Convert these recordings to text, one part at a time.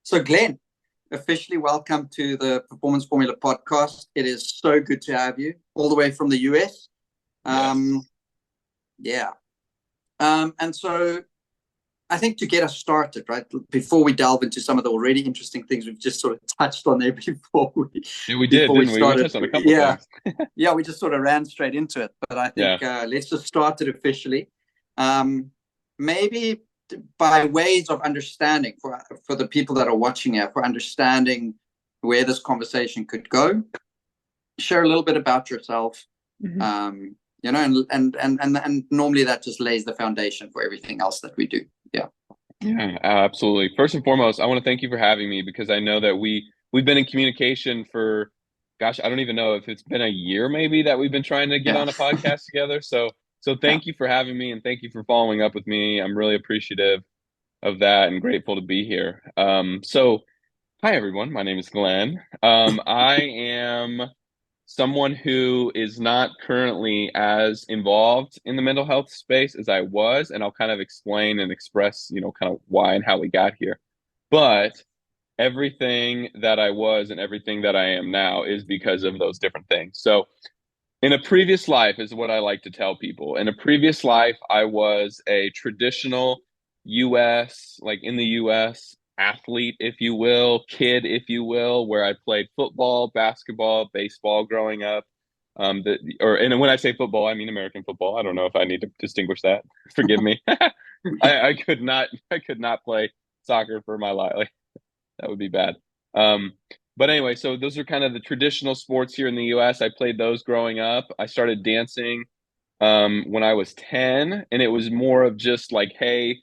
So, Glenn, officially welcome to the Performance Formula podcast. It is so good to have you all the way from the US. Yes. Yeah. And so I think to get us started, right, before we delve into some of the already interesting things we've just sort of touched on there Yeah, we did, before we didn't we? We started. touched on a couple Yeah. things. Yeah, we just sort of ran straight into it. But I think Yeah. let's just start it officially. Maybe by ways of understanding for the people that are watching here, for understanding where this conversation could go, share a little bit about yourself. Mhm. And normally that just lays the foundation for everything else that we do. Yeah. Yeah, absolutely. First and foremost, I want to thank you for having me because I know that we've been in communication for, gosh, I don't even know if it's been a year maybe that we've been trying to get Yeah. on a podcast together. So Yeah. thank you for having me and thank you for following up with me. I'm really appreciative of that and grateful to be here. So hi everyone, my name is Glenn. I am someone who is not currently as involved in the mental health space as I was, and I'll kind of explain and express, kind of why and how we got here. But everything that I was and everything that I am now is because of those different things. So, in a previous life, is what I like to tell people. In a previous life, I was a traditional US, like in the US, athlete, if you will, kid, if you will, where I played football, basketball, baseball growing up. And when I say football, I mean American football. I don't know if I need to distinguish that. Forgive me. I could not play soccer for my life. Like, that would be bad. Um, but anyway, so those are kind of the traditional sports here in the US. I played those growing up. I started dancing when I was 10, and it was more of just like, hey,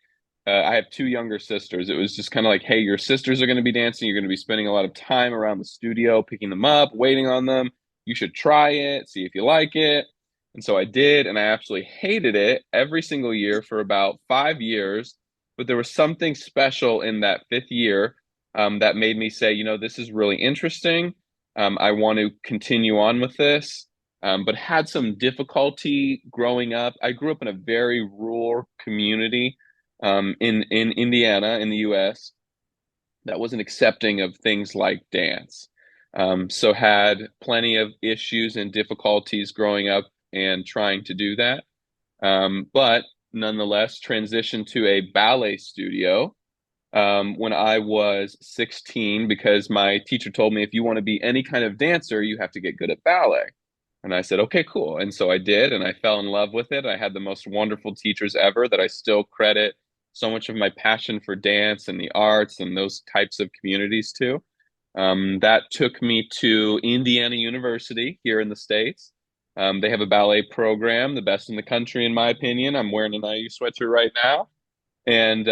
I have two younger sisters. It was just kind of like, hey, your sisters are going to be dancing. You're going to be spending a lot of time around the studio, picking them up, waiting on them. You should try it, see if you like it. And so I did, and I absolutely hated it every single year for about 5 years. But there was something special in that fifth year that made me say, this is really interesting. I want to continue on with this, but had some difficulty growing up. I grew up in a very rural community in Indiana, in the U.S., that wasn't accepting of things like dance. So had plenty of issues and difficulties growing up and trying to do that. But nonetheless, transitioned to a ballet studio when I was 16 because my teacher told me if you want to be any kind of dancer, you have to get good at ballet. And I said, okay, cool. And so I did, and I fell in love with it. I had the most wonderful teachers ever that I still credit so much of my passion for dance and the arts and those types of communities to. That took me to Indiana University here in the States. They have a ballet program, the best in the country, in my opinion. I'm wearing an IU sweatshirt right now and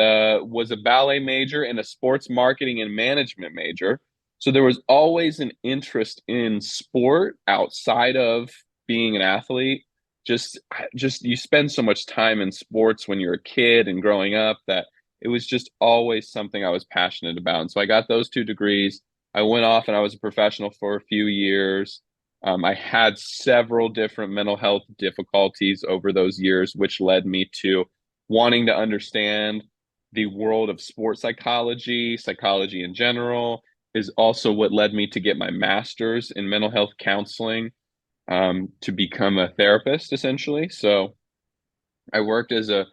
was a ballet major and a sports marketing and management major. So there was always an interest in sport outside of being an athlete. Just you spend so much time in sports when you're a kid and growing up that it was just always something I was passionate about. And so I got those two degrees. I went off and I was a professional for a few years. I had several different mental health difficulties over those years, which led me to wanting to understand the world of sports psychology, psychology in general, is also what led me to get my master's in mental health counseling to become a therapist, essentially. So I worked as a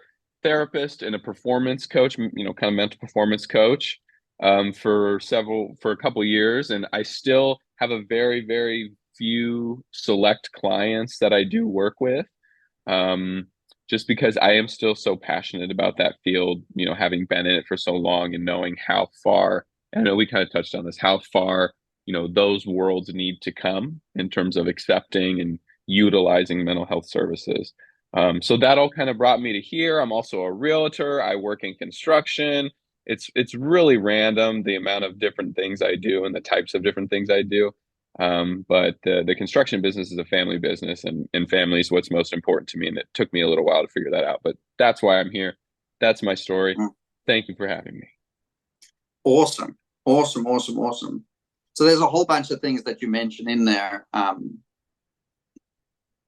therapist and a performance coach, kind of mental performance coach for a couple years. And I still have a very, very few select clients that I do work with um, just because I am still so passionate about that field, having been in it for so long and knowing how far, I know we kind of touched on this, how far, those worlds need to come in terms of accepting and utilizing mental health services. So that all kind of brought me to here. I'm also a realtor. I work in construction. It's really random the amount of different things I do and the types of different things I do. But the construction business is a family business, and family is what's most important to me. And it took me a little while to figure that out, but that's why I'm here. That's my story. Mm. Thank you for having me. Awesome. Awesome. Awesome. Awesome. So there's a whole bunch of things that you mentioned in there.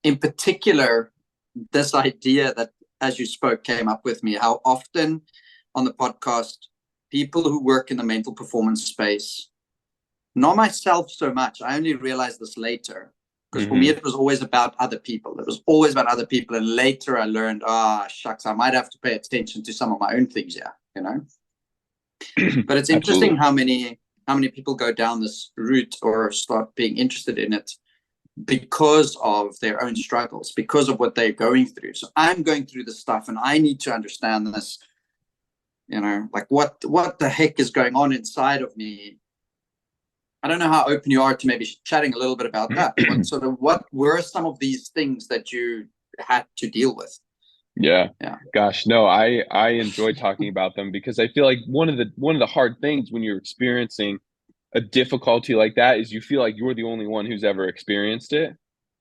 In particular, this idea that, as you spoke, came up with me, how often on the podcast people who work in the mental performance space, not myself so much. I only realized this later, because for me, it was always about other people. It was always about other people. And later I learned, shucks, I might have to pay attention to some of my own things. Yeah. You know, but it's interesting how many people go down this route or start being interested in it because of their own struggles, because of what they're going through. So I'm going through this stuff and I need to understand this, you know, like what the heck is going on inside of me. I don't know how open you are to maybe chatting a little bit about that. What were some of these things that you had to deal with? Yeah. Gosh, no, I enjoy talking about them, because I feel like one of the hard things when you're experiencing a difficulty like that is you feel like you're the only one who's ever experienced it,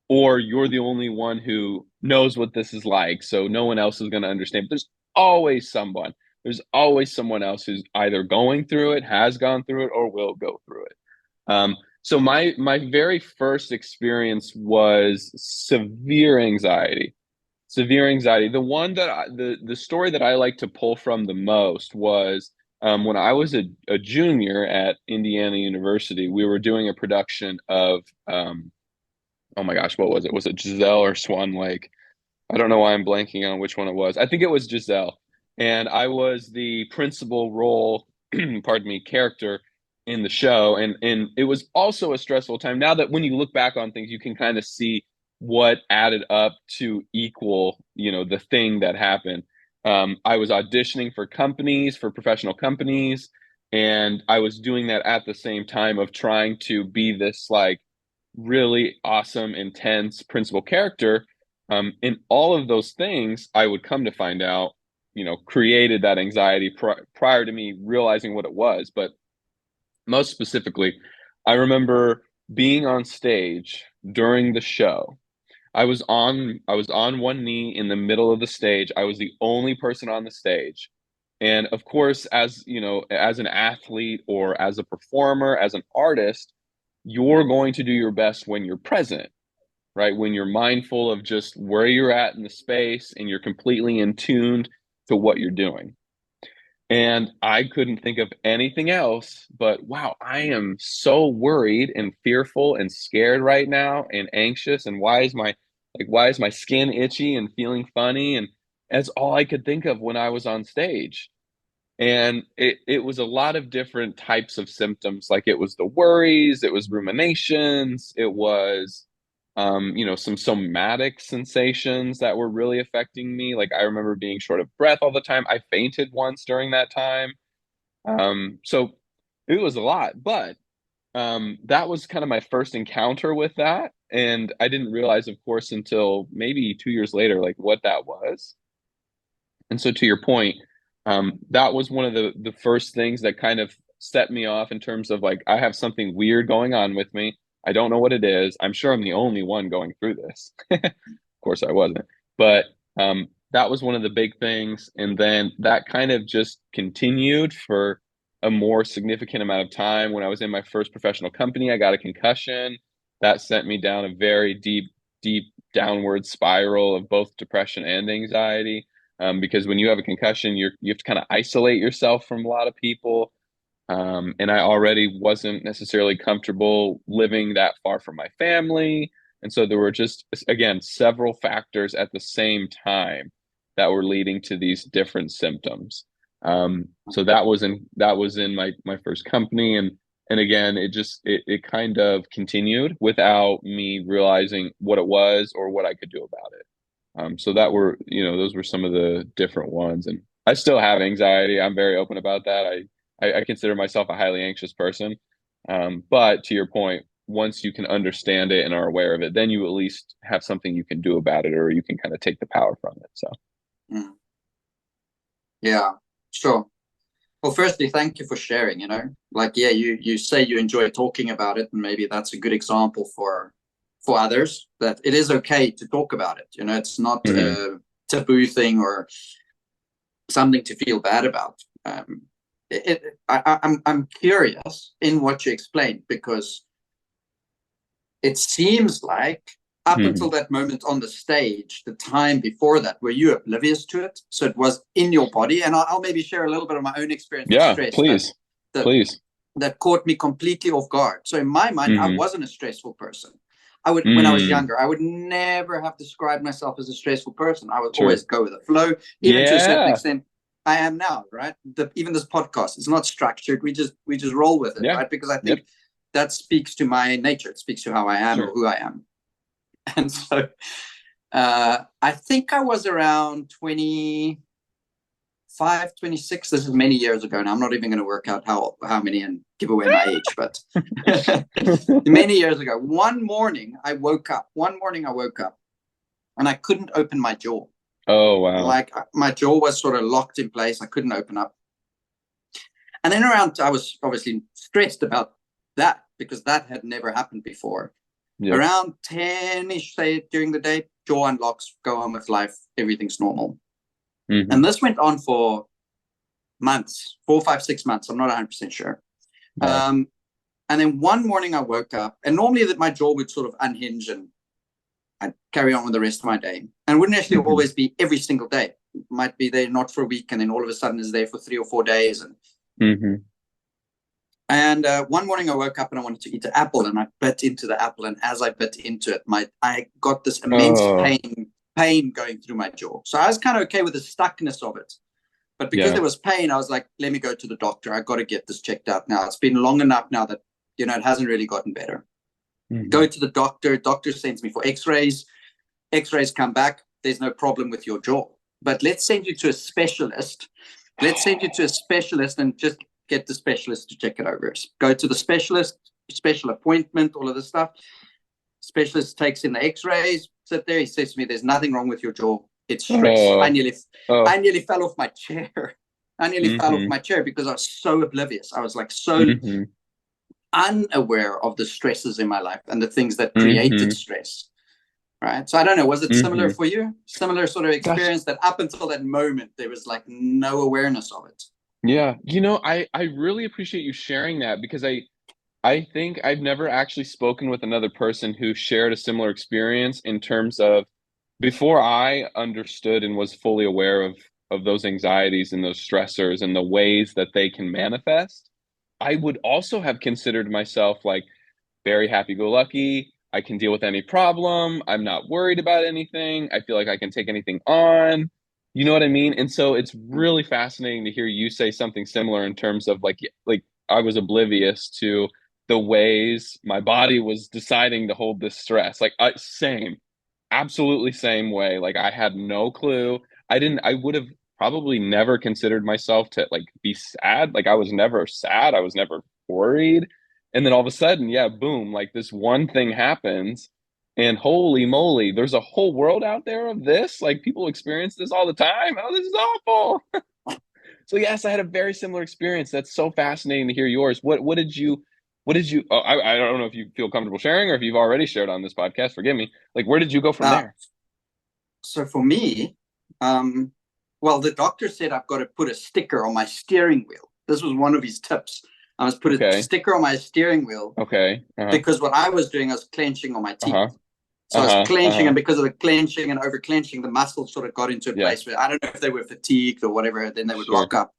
or you're the only one who knows what this is like, so no one else is going to understand. But there's always someone else who's either going through it, has gone through it, or will go through it. So my very first experience was severe anxiety. The one that the story that I like to pull from the most was when I was a junior at Indiana University. We were doing a production of oh my gosh, what was it? Was it Giselle or Swan Lake? I don't know why I'm blanking on which one it was. I think it was Giselle, and I was the principal role, pardon me, character in the show, and it was also a stressful time. Now that when you look back on things, you can kind of see what added up to equal, you know, the thing that happened. I was auditioning for companies, for professional companies, and I was doing that at the same time of trying to be this like really awesome, intense principal character. And all of those things, I would come to find out, you know, created that anxiety prior to me realizing what it was. But most specifically, I remember being on stage during the show. I was on one knee in the middle of the stage. I was the only person on the stage. And of course, as you know, as an athlete or as a performer, as an artist, you're going to do your best when you're present, right? When you're mindful of just where you're at in the space and you're completely in tuned to what you're doing. And I couldn't think of anything else but, wow, I am so worried and fearful and scared right now and anxious. And why is my skin itchy and feeling funny? And that's all I could think of when I was on stage. And it was a lot of different types of symptoms. Like it was the worries, it was ruminations, it was you know, some somatic sensations that were really affecting me. Like I remember being short of breath all the time. I fainted once during that time. So it was a lot, but that was kind of my first encounter with that. And I didn't realize, of course, until maybe 2 years later, like what that was. And so to your point, that was one of the first things that kind of set me off in terms of like, I have something weird going on with me. I don't know what it is. I'm sure I'm the only one going through this. Of course I wasn't. But that was one of the big things. And then that kind of just continued for a more significant amount of time. When I was in my first professional company, I got a concussion. That sent me down a very deep downward spiral of both depression and anxiety. Because when you have a concussion, you have to kind of isolate yourself from a lot of people. And I already wasn't necessarily comfortable living that far from my family. And so there were just, again, several factors at the same time that were leading to these different symptoms. So that was in my first company. And again, it kind of continued without me realizing what it was or what I could do about it. So those were some of the different ones. And I still have anxiety. I'm very open about that. I consider myself a highly anxious person. But to your point, once you can understand it and are aware of it, then you at least have something you can do about it, or you can kind of take the power from it. So. Yeah, sure. Well, firstly, thank you for sharing, you say you enjoy talking about it, and maybe that's a good example for others, that it is okay to talk about it. It's not a taboo thing or something to feel bad about. I'm curious in what you explained, because it seems like up until that moment on the stage, the time before that, were you oblivious to it? So it was in your body. And I'll maybe share a little bit of my own experience with stress. Please. That caught me completely off guard. So in my mind, I wasn't a stressful person. I would, when I was younger, I would never have described myself as a stressful person. I would always go with the flow, even to a certain extent. I am now, right? Even this podcast, it's not structured. We just roll with it, right? Because I think that speaks to my nature. It speaks to how I am or who I am. And so I think I was around 25, 26. This is many years ago now. I'm not even going to work out how many and give away my age, but many years ago. One morning I woke up and I couldn't open my jaw. Oh, wow. Like my jaw was sort of locked in place. I couldn't open up. And then I was obviously stressed about that because that had never happened before. Yep. Around 10-ish, say, during the day, jaw unlocks, go on with life, everything's normal. And this went on for months, 4, 5, 6 months. I'm not 100% sure. And then one morning I woke up, and normally that my jaw would sort of unhinge and I'd carry on with the rest of my day. And it wouldn't actually always be every single day. It might be there not for a week, and then all of a sudden is there for 3 or 4 days. And one morning I woke up and I wanted to eat an apple, and I bit into the apple. And as I bit into it, I got this immense pain going through my jaw. So I was kind of okay with the stuckness of it. But because there was pain, I was like, let me go to the doctor. I got to get this checked out now. It's been long enough now that, it hasn't really gotten better. Go to the doctor. Doctor sends me for x-rays. X-rays come back. There's no problem with your jaw. But let's send you to a specialist. And just get the specialist to check it over. Go to the specialist, special appointment, all of this stuff. Specialist takes in the x-rays, sit there. He says to me, there's nothing wrong with your jaw. It's stress. I nearly fell off my chair. Fell off my chair because I was so oblivious. I was like so unaware of the stresses in my life and the things that created stress. Right. So I don't know, was it similar for you? Similar sort of experience that up until that moment, there was like no awareness of it. Yeah. I really appreciate you sharing that, because I think I've never actually spoken with another person who shared a similar experience in terms of, before I understood and was fully aware of those anxieties and those stressors and the ways that they can manifest, I would also have considered myself like very happy-go-lucky. I can deal with any problem. I'm not worried about anything. I feel like I can take anything on. You know what I mean? And so it's really fascinating to hear you say something similar in terms of like I was oblivious to the ways my body was deciding to hold this stress. Like absolutely same way. Like I had no clue. I would have probably never considered myself to like be sad. Like I was never sad. I was never worried. And then all of a sudden, boom, like this one thing happens, and holy moly, there's a whole world out there of this. Like people experience this all the time. Oh, this is awful. So yes, I had a very similar experience. That's so fascinating to hear yours. What did you, I don't know if you feel comfortable sharing or if you've already shared on this podcast, forgive me. Like, where did you go from there? So for me, well, the doctor said I've got to put a sticker on my steering wheel. This was one of his tips. I was put a sticker on my steering wheel. Because what I was doing, I was clenching on my teeth. So I was clenching, and because of the clenching and over clenching, the muscles sort of got into a place where I don't know if they were fatigued or whatever, then they would lock up.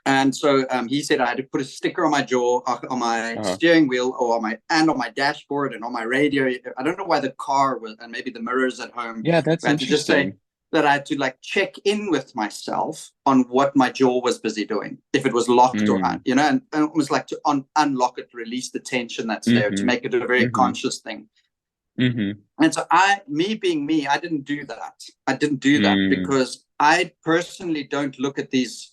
And so he said I had to put a sticker on my jaw, on my steering wheel, or on my dashboard and on my radio. I don't know why the car was, and maybe the mirrors at home. Yeah, that's interesting. Just say that I had to like check in with myself on what my jaw was busy doing, if it was locked or not, and almost like to unlock it, release the tension that's there, to make it a very conscious thing. And so me being me, I didn't do that. Because I personally don't look at these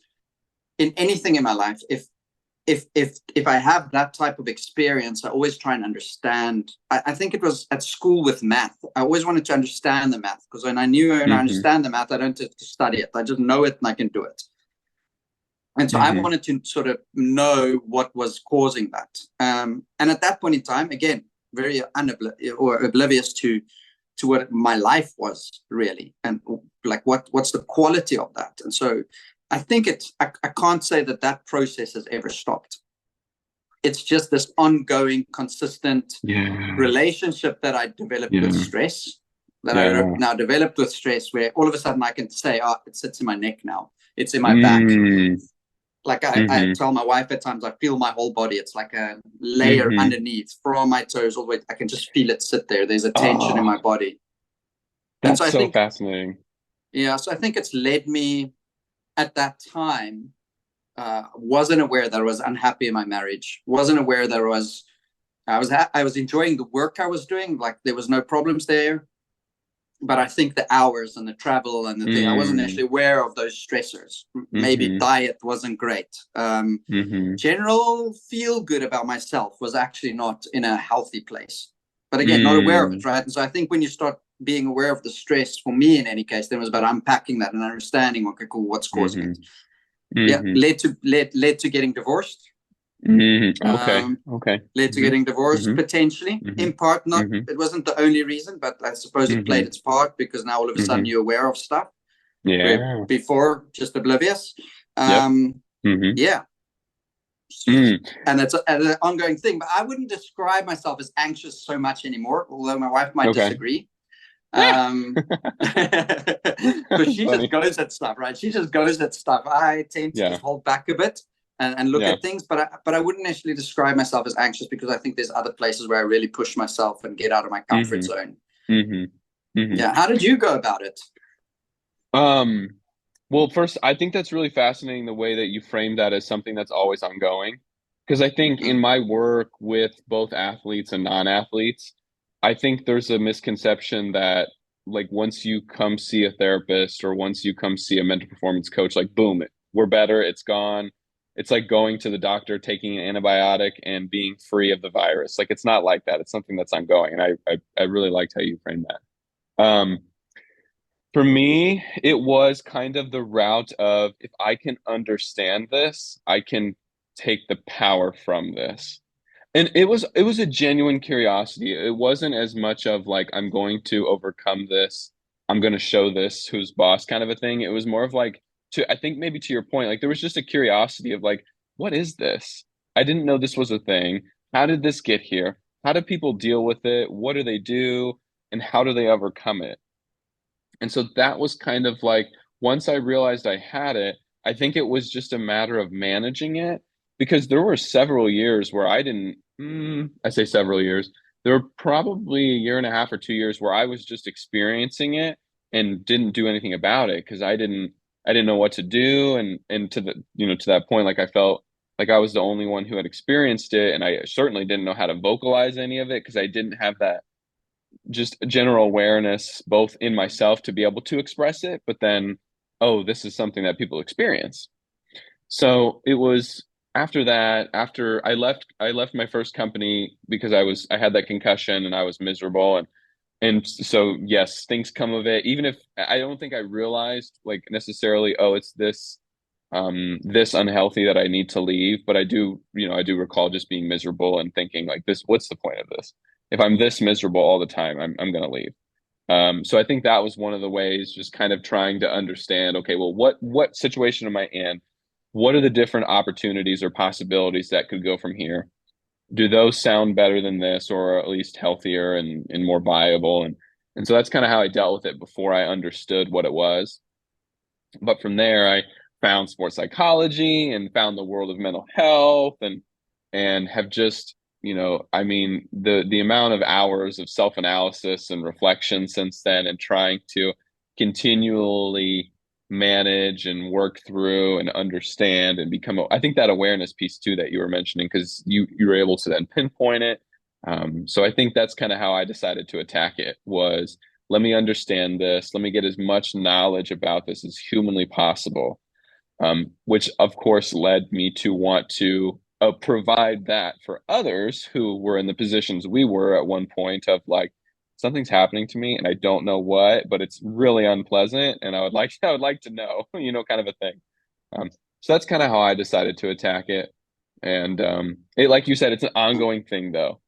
in anything in my life. If I have that type of experience, I always try and understand. I think it was at school with math. I always wanted to understand the math, because when I understand the math, I don't have to study it. I just know it and I can do it. And so I wanted to sort of know what was causing that. And at that point in time, again, very oblivious to what my life was really, and like what's the quality of that. And so I think I can't say that process has ever stopped. it's just this ongoing, consistent Yeah. relationship that I developed with stress, that I now developed with stress, where all of a sudden I can say, oh, it sits in my neck now. It's in my back. Like I tell my wife at times, I feel my whole body. It's like a layer underneath from my toes all the way. I can just feel it sit there. There's a tension in my body. That's so fascinating. Yeah. So I think it's led me at that time, wasn't aware that I was unhappy in my marriage. Wasn't aware that I was enjoying the work I was doing. Like there was no problems there. But I think the hours and the travel and the thing, I wasn't actually aware of those stressors. Maybe diet wasn't great. General feel good about myself was actually not in a healthy place. But again, not aware of it, right? And so I think when you start being aware of the stress, for me in any case, then it was about unpacking that and understanding, okay, cool, what's causing it. Yeah, led to getting divorced. Okay. Led to getting divorced potentially, in part. Not it wasn't the only reason, but I suppose it played its part, because now all of a sudden you're aware of stuff. Yeah. Before, just oblivious. Yeah. And it's an ongoing thing. But I wouldn't describe myself as anxious so much anymore, although my wife might disagree. Because she just goes at stuff, right? She just goes at stuff. I tend to just hold back a bit and look at things, but I wouldn't actually describe myself as anxious, because I think there's other places where I really push myself and get out of my comfort zone. Yeah. How did you go about it? Well, first, I think that's really fascinating, the way that you frame that as something that's always ongoing. Because I think in my work with both athletes and non-athletes, I think there's a misconception that like once you come see a therapist or once you come see a mental performance coach, like boom, we're better, it's gone. It's like going to the doctor, taking an antibiotic and being free of the virus. Like it's not like that. It's something that's ongoing. And I really liked how you framed that. For me, it was kind of the route of, if I can understand this, I can take the power from this. And it was a genuine curiosity. It wasn't as much of like, I'm going to overcome this, I'm going to show this who's boss kind of a thing. It was more of like, I think maybe to your point, like there was just a curiosity of like, what is this? I didn't know this was a thing. How did this get here? How do people deal with it? What do they do? And how do they overcome it? And so that was kind of like, once I realized I had it, I think it was just a matter of managing it, because there were several years where I didn't, I say several years, there were probably a year and a half or 2 years where I was just experiencing it and didn't do anything about it, because I didn't know what to do. And to the, to that point, like I felt like I was the only one who had experienced it. And I certainly didn't know how to vocalize any of it, because I didn't have that just general awareness both in myself to be able to express it, but then, oh, this is something that people experience. So it was after that, after I left my first company, because I had that concussion and I was miserable. And so yes, things come of it, even if I don't think I realized like necessarily, oh, it's this this unhealthy that I need to leave. But I do recall just being miserable and thinking like, this, what's the point of this? If I'm this miserable all the time, I'm going to leave. So I think that was one of the ways, just kind of trying to understand, okay, well, what situation am I in? What are the different opportunities or possibilities that could go from here? Do those sound better than this, or at least healthier and more viable? And so that's kind of how I dealt with it before I understood what it was. But from there, I found sports psychology and found the world of mental health, and have just, I mean, the amount of hours of self-analysis and reflection since then, and trying to continually manage and work through and understand and become, I think that awareness piece too that you were mentioning, because you were able to then pinpoint it. So I think that's kind of how I decided to attack it, was, let me understand this, let me get as much knowledge about this as humanly possible, which of course led me to want to provide that for others who were in the positions we were at one point, of like, something's happening to me and I don't know what, but it's really unpleasant and I would like to know, kind of a thing. So that's kind of how I decided to attack it. And it, like you said, it's an ongoing thing though.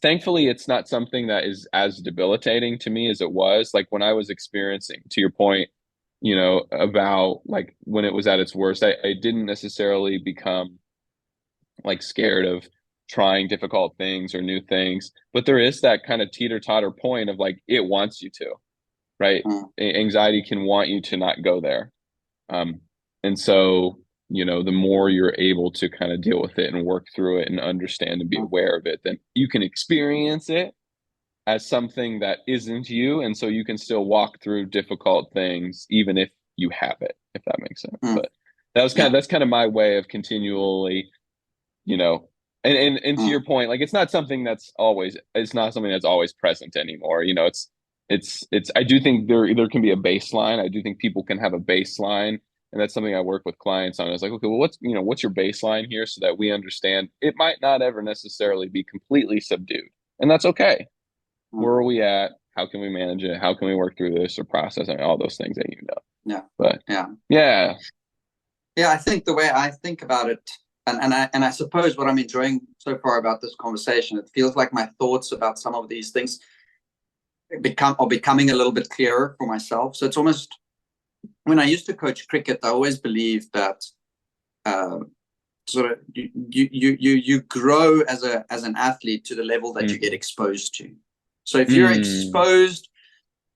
Thankfully, it's not something that is as debilitating to me as it was like when I was experiencing, to your point, about like when it was at its worst. I didn't necessarily become like scared of trying difficult things or new things. But there is that kind of teeter-totter point of like it wants you to, right? Mm, Anxiety can want you to not go there. And so, the more you're able to kind of deal with it and work through it and understand and be mm, aware of it, then you can experience it as something that isn't you. And so you can still walk through difficult things, even if you have it, if that makes sense. mm. But Yeah. that's kind of my way of continually, you know, and to Mm, your point, like it's not something that's always present anymore. I do think there can be a baseline. I do think people can have a baseline. And that's something I work with clients on. It's like, okay, well, what's your baseline here so that we understand it might not ever necessarily be completely subdued. And that's okay. Where mm. are we at? How can we manage it? How can we work through this or process all those things that you know? Yeah. But Yeah. yeah. Yeah. I think the way I think about it, and I suppose what I'm enjoying so far about this conversation, it feels like my thoughts about some of these things becoming a little bit clearer for myself. So it's almost, when I used to coach cricket, I always believed that sort of you grow as an athlete to the level that you get Mm. exposed to. So if you're Mm. exposed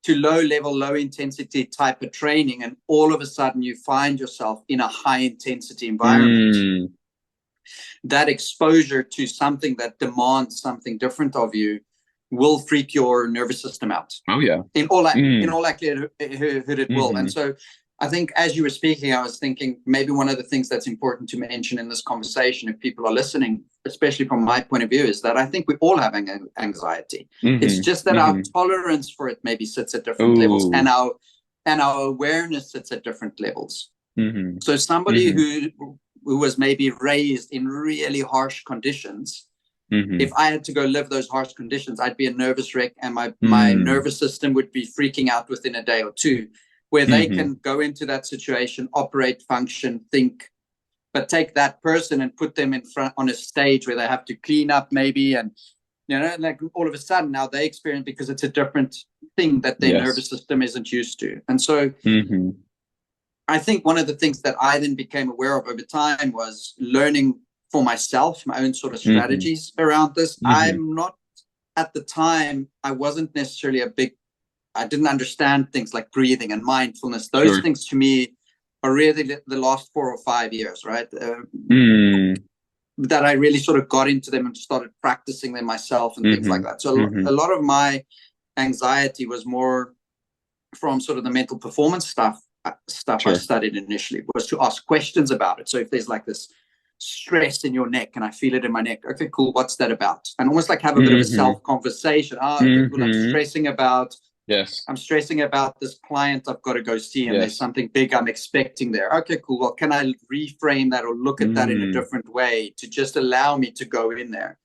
to low level, low intensity type of training, and all of a sudden you find yourself in a high intensity environment, Mm. that exposure to something that demands something different of you will freak your nervous system out. Oh yeah. In Mm. all likelihood, it will. And Mm-hmm. so I think as you were speaking, I was thinking maybe one of the things that's important to mention in this conversation, if people are listening, especially from my point of view, is that I think we all have anxiety. It's Mm-hmm. just that our Mm-hmm. tolerance for it maybe sits at different levels, and Ooh. our awareness sits at different levels. Mm-hmm. So somebody Mm-hmm. who was maybe raised in really harsh conditions, Mm-hmm. if I had to go live those harsh conditions, I'd be a nervous wreck, and my Mm. nervous system would be freaking out within a day or two. Where they Mm-hmm. can go into that situation, operate, function, think, but take that person and put them in front on a stage where they have to clean up maybe, and like all of a sudden now they experience, because it's a different thing that their Yes. nervous system isn't used to. And so Mm-hmm. I think one of the things that I then became aware of over time was learning for myself my own sort of Mm-hmm. strategies around this. Mm-hmm. I'm not, at the time, I wasn't necessarily I didn't understand things like breathing and mindfulness. Those Sure. things to me are really the last 4 or 5 years, right? Mm. That I really sort of got into them and started practicing them myself and things like Mm-hmm. that. So Mm-hmm. a lot of my anxiety was more from sort of the mental performance stuff I Sure. studied initially, was to ask questions about it. So if there's like this stress in your neck and I feel it in my neck, okay, cool, what's that about? And almost like have a bit of a Mm-hmm. self conversation. Oh, okay, cool. Mm-hmm. Yes. I'm stressing about this client I've got to go see, and there's Yes. something big I'm expecting there. Okay, cool. Well, can I reframe that or look at that in a Mm. different way to just allow me to go in there?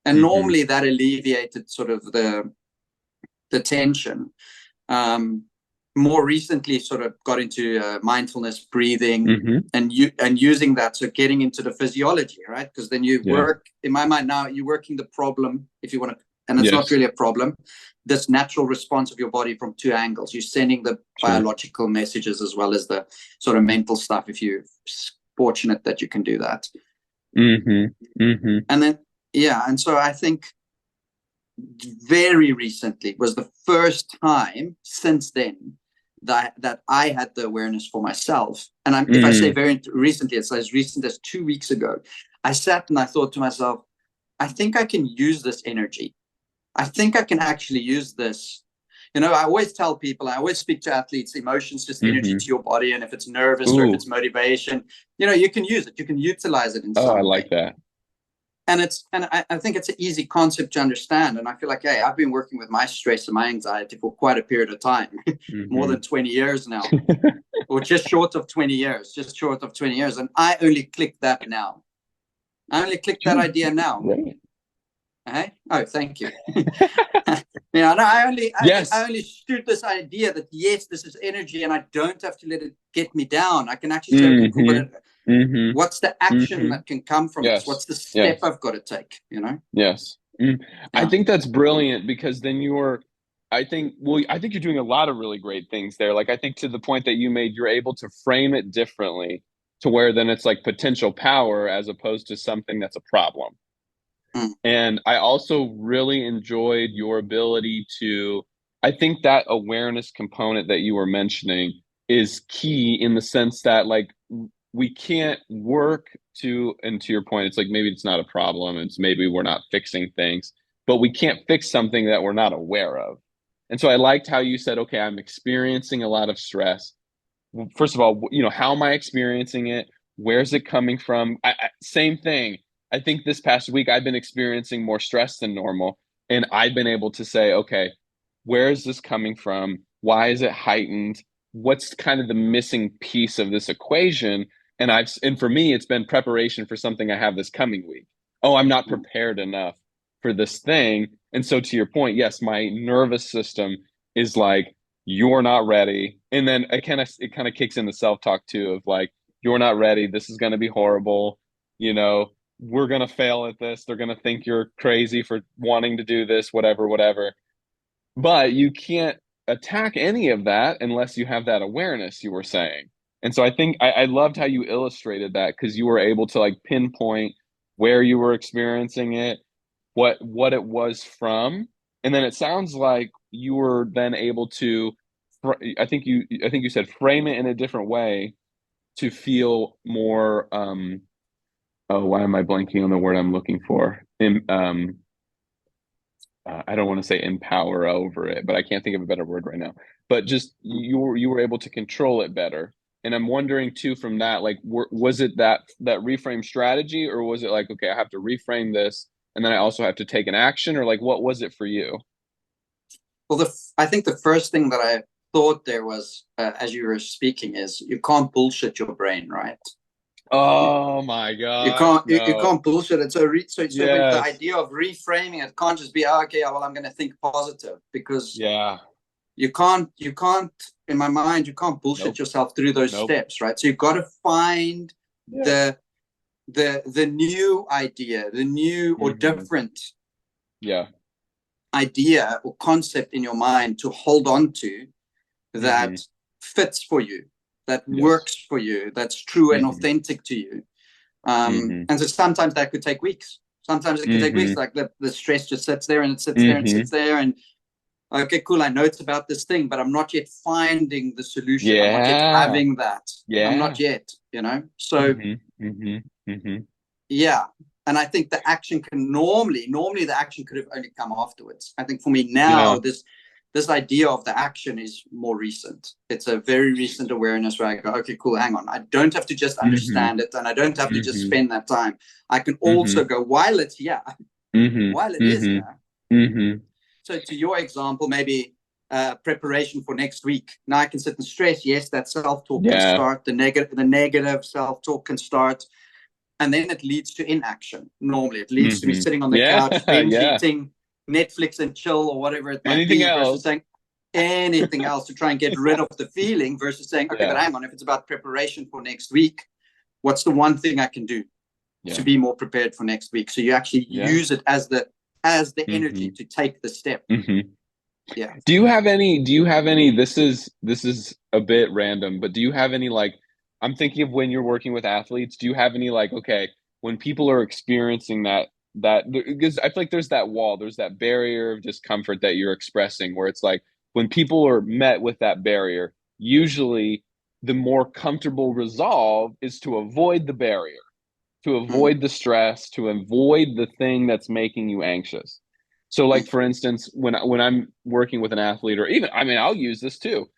And Mm-hmm. normally that alleviated sort of the tension. More recently, sort of got into mindfulness, breathing, Mm-hmm. and using that. So getting into the physiology, right? Because then you Yeah. work, in my mind now, you're working the problem, if you want to, and it's not Yes. really a problem. This natural response of your body from two angles. You're sending the Sure. biological messages as well as the sort of mental stuff, if you're fortunate that you can do that. Mm-hmm. Mm-hmm. And then, yeah, and so I think very recently was the first time since then that I had the awareness for myself. And if I say very recently, it's as recent as 2 weeks ago. I sat and I thought to myself, I think I can use this energy. I think I can actually use this. I always tell people, I always speak to athletes, emotions, just energy Mm-hmm. to your body. And if it's nervous or if Ooh. it's motivation, you can use it. You can utilize it in Oh, I some like way. that. And I think it's an easy concept to understand. And I feel like, hey, I've been working with my stress and my anxiety for quite a period of time, more Mm-hmm. than 20 years now, or just short of 20 years. And I only clicked that now. I only clicked that idea now. Great. Hey? Oh, thank you. No, I Yes. only shoot this idea that, yes, this is energy and I don't have to let it get me down. I can actually say, okay, cool, but Mm-hmm. what's the action Mm-hmm. that can come from this? Yes. What's the step Yes. I've got to take, Yes. I Yeah. think that's brilliant because then I think you're doing a lot of really great things there. Like I think to the point that you made, you're able to frame it differently to where then it's like potential power as opposed to something that's a problem. Mm. And I also really enjoyed your ability to, I think that awareness component that you were mentioning is key in the sense that like we can't work to, and to your point, it's like maybe it's not a problem, it's maybe we're not fixing things, but we can't fix something that we're not aware of. And so I liked how you said, okay, I'm experiencing a lot of stress. First of all, how am I experiencing it? Where's it coming from? Same thing. I think this past week I've been experiencing more stress than normal, and I've been able to say, okay, where is this coming from? Why is it heightened? What's kind of the missing piece of this equation? And for me, it's been preparation for something I have this coming week. Oh, I'm not prepared enough for this thing. And so to your point, yes, my nervous system is like, you're not ready. And then it kind of kicks in the self-talk too of like, you're not ready. This is going to be horrible. We're going to fail at this. They're going to think you're crazy for wanting to do this, whatever, whatever. But you can't attack any of that unless you have that awareness you were saying. And so I think I loved how you illustrated that because you were able to like pinpoint where you were experiencing it, what it was from, and then it sounds like you were then able to I think you said frame it in a different way to feel more oh, why am I blanking on the word I'm looking for? I don't want to say empower over it, but I can't think of a better word right now. But just you were able to control it better. And I'm wondering too from that, like, was it that reframe strategy, or was it like, okay, I have to reframe this, and then I also have to take an action, or like, what was it for you? Well, I think the first thing that I thought there was, as you were speaking, is you can't bullshit your brain, right? Oh my You gosh, can't you no. can't bullshit it. So when the Yes. idea of reframing it can't just be, oh, okay, well, I'm going to think positive, because Yeah. you can't in my mind, you can't bullshit Nope. yourself through those Nope. steps, right? So you've got to find Yeah. the new idea, the new or Hmm. different Yeah. idea or concept in your mind to hold on to, Hmm. that fits for you, that Yes. works for you, that's true and Hmm. authentic to you. Hmm. And so sometimes that could take weeks. Sometimes it could take weeks. Hmm. Like the stress just sits there and it sits there and Hmm. sits there. And okay, cool. I know it's about this thing, but I'm not yet finding the solution. I'm not yet Yeah. having that. I'm not Yeah. yet. So Hmm. Hmm. Hmm. yeah. And I think the action can normally the action could have only come afterwards. I think for me now, Yeah. this idea of the action is more recent. It's a very recent awareness where I go, okay, cool, hang on. I don't have to just Hmm. understand it, and I don't have to just Hmm. spend that time. I can Hmm. also go, while it's here, Hmm. while it is Hmm. here. Hmm. So to your example, maybe preparation for next week. Now I can sit and stress. Yes, that self-talk can Yeah. start. The negative self-talk can start, and then it leads to inaction. Normally, it leads to me Hmm. sitting on the Yeah. couch, binge Yeah. eating Netflix and chill, or whatever it might Anything be, versus else? saying anything else to try and get rid of the feeling, versus saying, okay, but Yeah. hang on, if it's about preparation for next week, what's the one thing I can do to Yeah. be more prepared for next week? So you actually Yeah. use it as the energy Hmm. to take the step. Hmm. Yeah. Do you have any, this is a bit random, but do you have any like, I'm thinking of when you're working with athletes, do you have any like, okay, when people are experiencing that because I feel like there's that wall, there's that barrier of discomfort that you're expressing where it's like when people are met with that barrier, usually the more comfortable resolve is to avoid the barrier, to Mm, avoid the stress, to avoid the thing that's making you anxious. So, like mm, for instance, when I'm working with an athlete, or even I mean, I'll use this too.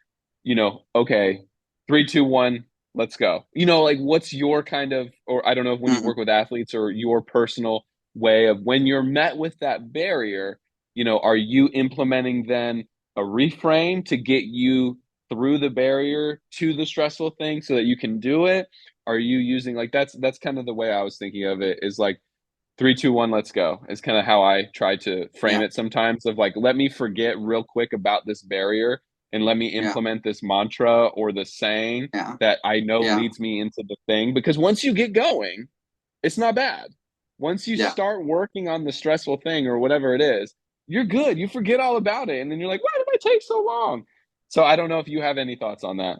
Okay, 3, 2, 1, let's go. Like what's your kind of, or I don't know if when you mm. work with athletes or your personal way of when you're met with that barrier, are you implementing then a reframe to get you through the barrier to the stressful thing so that you can do it? Are you using like that's kind of the way I was thinking of it is like 3, 2, 1, let's go is kind of how I try to frame Yeah. it sometimes of like let me forget real quick about this barrier and let me Yeah. implement this mantra or the saying Yeah. that I know Yeah. leads me into the thing because once you get going, it's not bad. Once you Yeah. start working on the stressful thing or whatever it is, you're good. You forget all about it and then you're like, why did I take so long? So I don't know if you have any thoughts on that.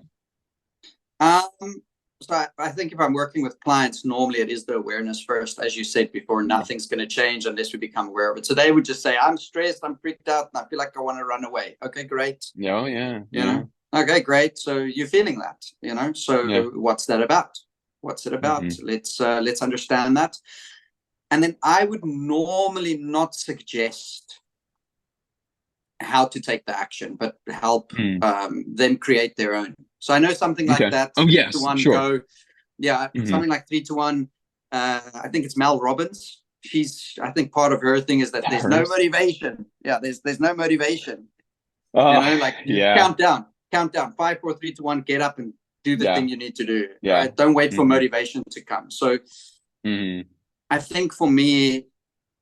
Um, I think if I'm working with clients, normally it is the awareness first. As you said before, nothing's going to change unless we become aware of it. So they would just say, I'm stressed, I'm freaked out, and I feel like I want to run away. Okay, great. Oh, yeah. You know, okay, great. So you're feeling that, you know, so what's that about? What's it about? Let's understand that. And then I would normally not suggest how to take the action, but help them create their own. So I know something like that. Oh, 3 to 1 sure. go. Yeah, something like 3 to 1. I think it's Mel Robbins. I think part of her thing is that there's no motivation. Yeah, there's no motivation. You know, like count down, 5, 4, 3 to 1, get up and do the thing you need to do. Right? Don't wait for motivation to come. So I think for me,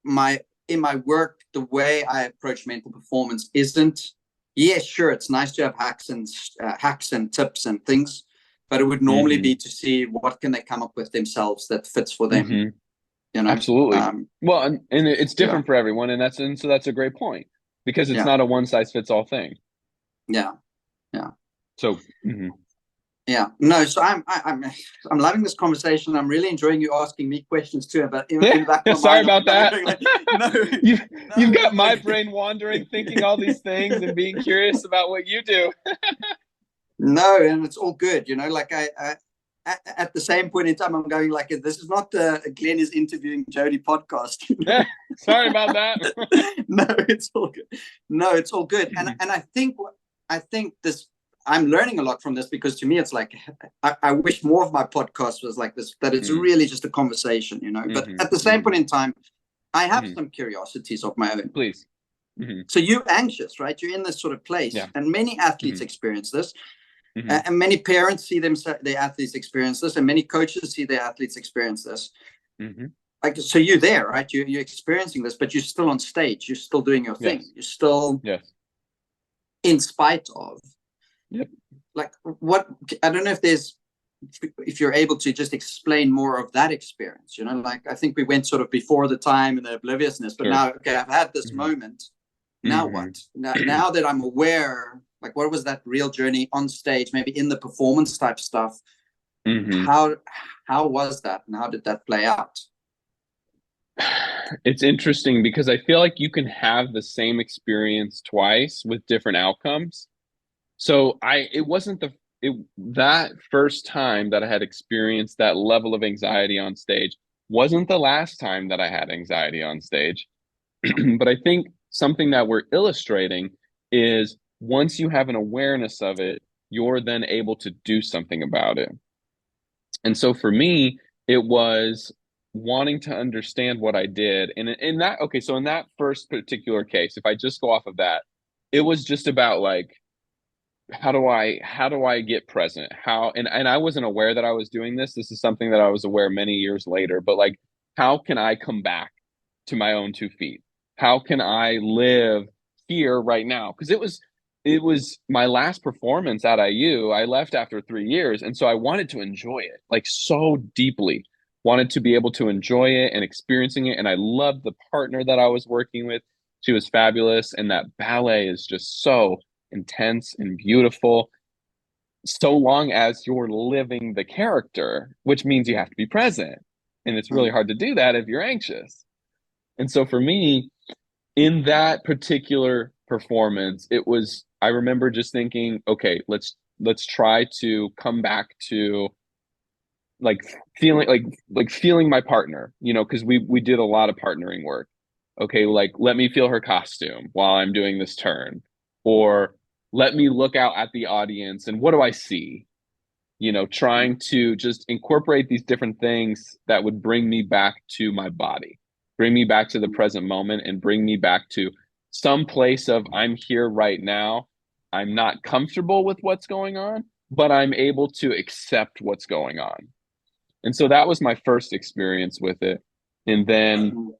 in my work, the way I approach mental performance isn't, sure, it's nice to have hacks and tips and things, but it would normally be to see what can they come up with themselves that fits for them. You know? Absolutely. Well, and it's different for everyone, and so that's a great point, because it's not a one size fits all thing. Yeah. So. Yeah, no. So I'm loving this conversation. I'm really enjoying you asking me questions too. But sorry about that. You've got my brain wandering, thinking all these things and being curious about what you do. No, and it's all good. You know, like I at the same point in time, I'm going like, this is not Glenn is interviewing Jody podcast. Sorry about that. No, it's all good. No, it's all good. And I think this. I'm learning a lot from this, because to me, it's like, I wish more of my podcast was like this, that it's really just a conversation, you know, but at the same point in time, I have some curiosities of my own. Please. So you're anxious, right? You're in this sort of place, and many athletes experience this, and many parents see their athletes experience this, and many coaches see their athletes experience this. Like, so you're there, right? You're experiencing this, but you're still on stage. You're still doing your thing. You're still in spite of. Like, what, I don't know if you're able to just explain more of that experience, you know, like, I think we went sort of before the time and the obliviousness, but now, okay, I've had this moment. Now what? Now that I'm aware, like, what was that real journey on stage, maybe in the performance type stuff? How was that, and how did that play out? It's interesting, because I feel like you can have the same experience twice with different outcomes. So it wasn't that first time that I had experienced that level of anxiety on stage wasn't the last time that I had anxiety on stage. But I think something that we're illustrating is, once you have an awareness of it, you're then able to do something about it. And so for me, it was wanting to understand what I did. And in that first particular case, if I just go off of that, it was just about like, how do I get present? And I wasn't aware that I was doing this. This is something that I was aware many years later, but like, how can I come back to my own 2 feet? How can I live here right now? Because it was my last performance at IU. I left after 3 years. And so I wanted to enjoy it, like, so deeply, wanted to be able to enjoy it and experiencing it. And I loved the partner that I was working with. She was fabulous. And that ballet is just so intense and beautiful, so long as you're living the character, which means you have to be present. And it's really hard to do that if you're anxious. And so for me, in that particular performance, I remember just thinking, okay, let's try to come back to like feeling my partner, you know, because we did a lot of partnering work. Okay, like, let me feel her costume while I'm doing this turn, or let me look out at the audience and what do I see? You know, trying to just incorporate these different things that would bring me back to my body, bring me back to the present moment, and bring me back to some place of, I'm here right now. I'm not comfortable with what's going on, but I'm able to accept what's going on. And so that was my first experience with it. And then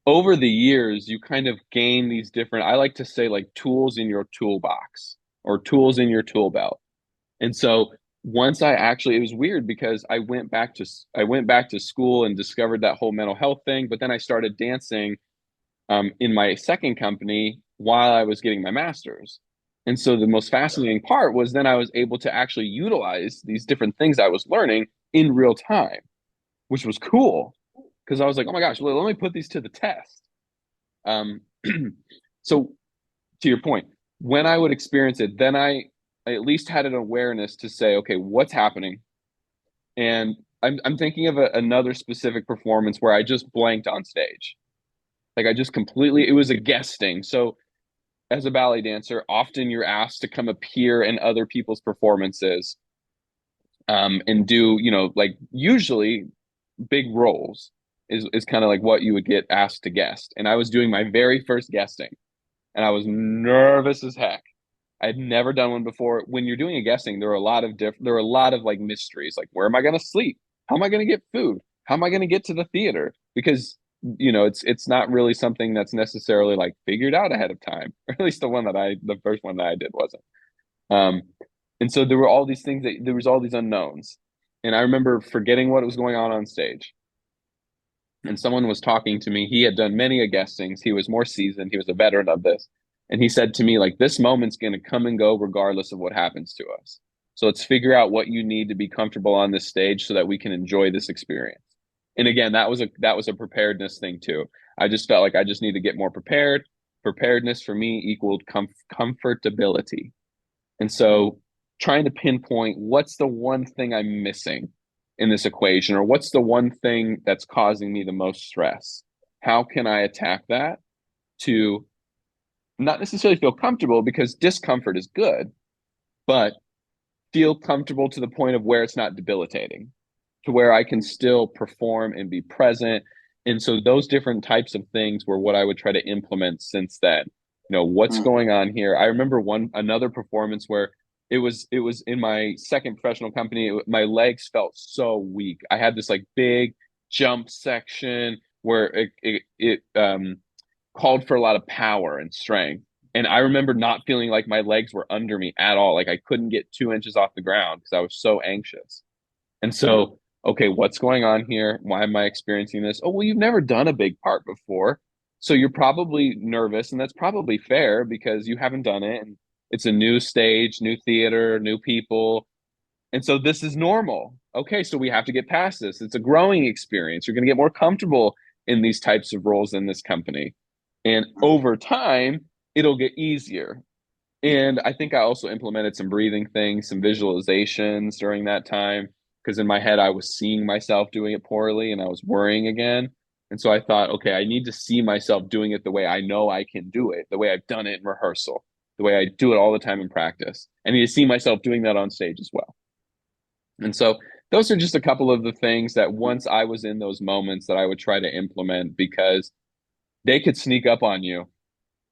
over the years, you kind of gain these different, I like to say, like, tools in your toolbox or tools in your tool belt. And so once it was weird, because I went back to school and discovered that whole mental health thing. But then I started dancing in my second company while I was getting my master's. And so the most fascinating part was then I was able to actually utilize these different things I was learning in real time, which was cool because I was like, oh my gosh, well, let me put these to the test. Um, so to your point, when I would experience it, then I at least had an awareness to say, okay, what's happening? And I'm thinking of another specific performance where I just blanked on stage. Like I just completely, it was a guesting. So as a ballet dancer, often you're asked to come appear in other people's performances, and do, like usually big roles is kind of like what you would get asked to guest. And I was doing my very first guesting and I was nervous as heck. I had never done one before. When you're doing a guesting, there are a lot of like mysteries, like where am I going to sleep? How am I going to get food? How am I going to get to the theater? Because it's not really something that's necessarily like figured out ahead of time. Or at least the first one that I did wasn't. Um, and so there were all these things there was all these unknowns. And I remember forgetting what was going on stage. And someone was talking to me. He had done many a guestings. He was more seasoned. He was a veteran of this. And he said to me, like, this moment's going to come and go regardless of what happens to us. So let's figure out what you need to be comfortable on this stage so that we can enjoy this experience. And again, that was a preparedness thing too. I just felt like I just need to get more prepared. Preparedness for me equaled comfortability. And so trying to pinpoint what's the one thing I'm missing in this equation, or what's the one thing that's causing me the most stress? How can I attack that to not necessarily feel comfortable, because discomfort is good, but feel comfortable to the point of where it's not debilitating, to where I can still perform and be present. And so those different types of things were what I would try to implement since then. What's going on here? I remember another performance where it was in my second professional company. My legs felt so weak. I had this like big jump section where it called for a lot of power and strength. And I remember not feeling like my legs were under me at all. Like I couldn't get 2 inches off the ground because I was so anxious. And so, okay, what's going on here? Why am I experiencing this? Oh, well, you've never done a big part before. So you're probably nervous, and that's probably fair because you haven't done it. And it's a new stage, new theater, new people. And so this is normal. Okay, so we have to get past this. It's a growing experience. You're going to get more comfortable in these types of roles in this company. And over time, it'll get easier. And I think I also implemented some breathing things, some visualizations during that time, because in my head, I was seeing myself doing it poorly and I was worrying again. And so I thought, okay, I need to see myself doing it the way I know I can do it, the way I've done it in rehearsal, the way I do it all the time in practice. I need to see myself doing that on stage as well. And so those are just a couple of the things that once I was in those moments that I would try to implement, because they could sneak up on you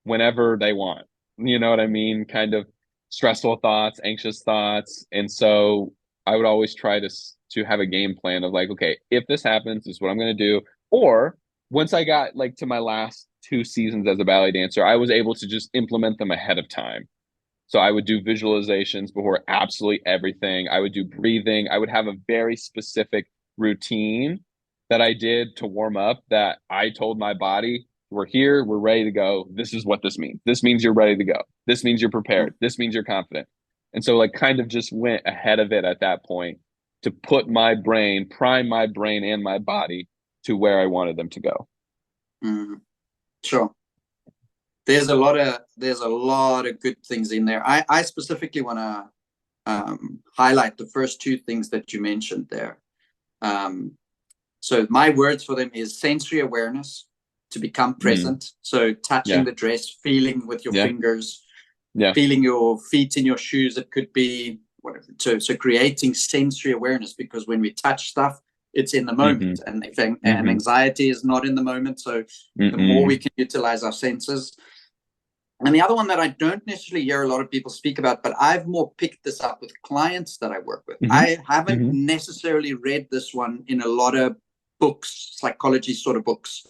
whenever they want. You know what I mean? Kind of stressful thoughts, anxious thoughts. And so I would always try to have a game plan of like, okay, if this happens, this is what I'm going to do. Or once I got like to my last 2 seasons as a ballet dancer, I was able to just implement them ahead of time. So I would do visualizations before absolutely everything. I would do breathing. I would have a very specific routine that I did to warm up, that I told my body, we're here, we're ready to go. This is what this means. This means you're ready to go. This means you're prepared. This means you're confident. And so like kind of just went ahead of it at that point to prime my brain and my body to where I wanted them to go. Sure. There's a lot of good things in there. I specifically want to highlight the first two things that you mentioned there. So my words for them is sensory awareness, to become present. So touching the dress, feeling with your fingers, feeling your feet in your shoes. It could be whatever. So creating sensory awareness, because when we touch stuff, it's in the moment, and and anxiety is not in the moment. So the more we can utilize our senses. And the other one that I don't necessarily hear a lot of people speak about, but I've more picked this up with clients that I work with. I haven't necessarily read this one in a lot of books, psychology sort of books,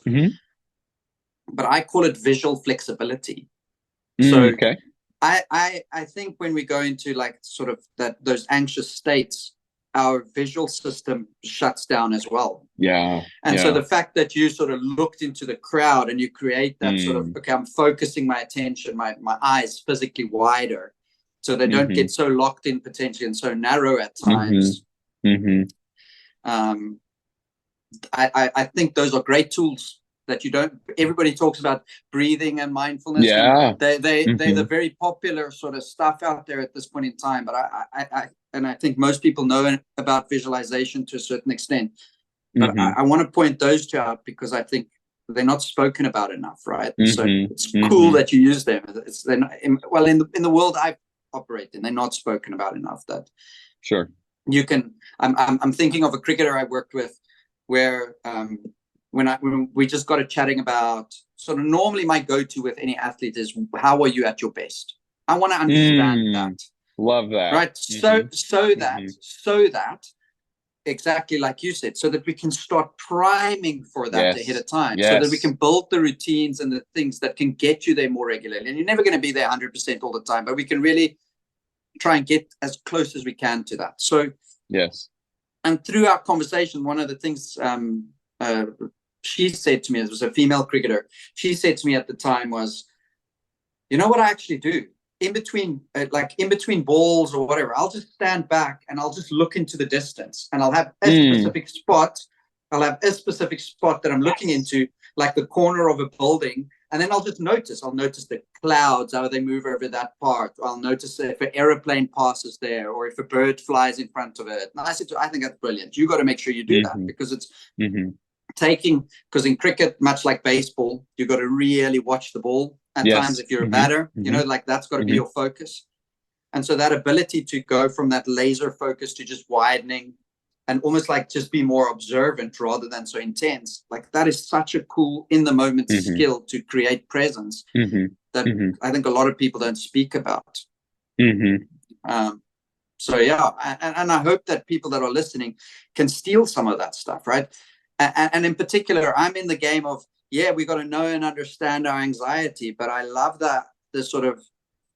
but I call it visual flexibility. So I think when we go into like sort of those anxious states, our visual system shuts down as well. Yeah. And so Yeah. the fact that you sort of looked into the crowd and you create that sort of, okay, I'm focusing my attention, my eyes physically wider, so they don't get so locked in potentially and so narrow at times. I think those are great tools that you don't, everybody talks about breathing and mindfulness. Yeah. And they're the very popular sort of stuff out there at this point in time. But I think most people know about visualization to a certain extent. But I want to point those two out because I think they're not spoken about enough, right? So it's cool that you use them. They're not, well, in the world I operate in, they're not spoken about enough. That sure you can. I'm thinking of a cricketer I worked with, where when we just got chatting about, sort of normally my go-to with any athlete is, how are you at your best? I want to understand that. Love that. Right. So that exactly like you said, so that we can start priming for that ahead of time, so that we can build the routines and the things that can get you there more regularly. And you're never going to be there 100% all the time, but we can really try and get as close as we can to that. So and through our conversation, one of the things she said to me, it was a female cricketer, she said to me at the time was, you know what I actually do? In between balls or whatever, I'll just stand back and I'll just look into the distance, and I'll have a specific spot. I'll have a specific spot that I'm looking into, like the corner of a building. And then I'll notice the clouds, how they move over that part. I'll notice if an aeroplane passes there, or if a bird flies in front of it. And I said, I think that's brilliant. You got to make sure you do that, because it's because in cricket, much like baseball, you got to really watch the ball. At times, if you're a batter, you know, like that's got to be your focus. And so that ability to go from that laser focus to just widening, and almost like just be more observant rather than so intense, like that is such a cool in the moment skill to create presence that I think a lot of people don't speak about. So yeah, and I hope that people that are listening can steal some of that stuff, right? And in particular, I'm in the game of, we got to know and understand our anxiety, but I love that the sort of,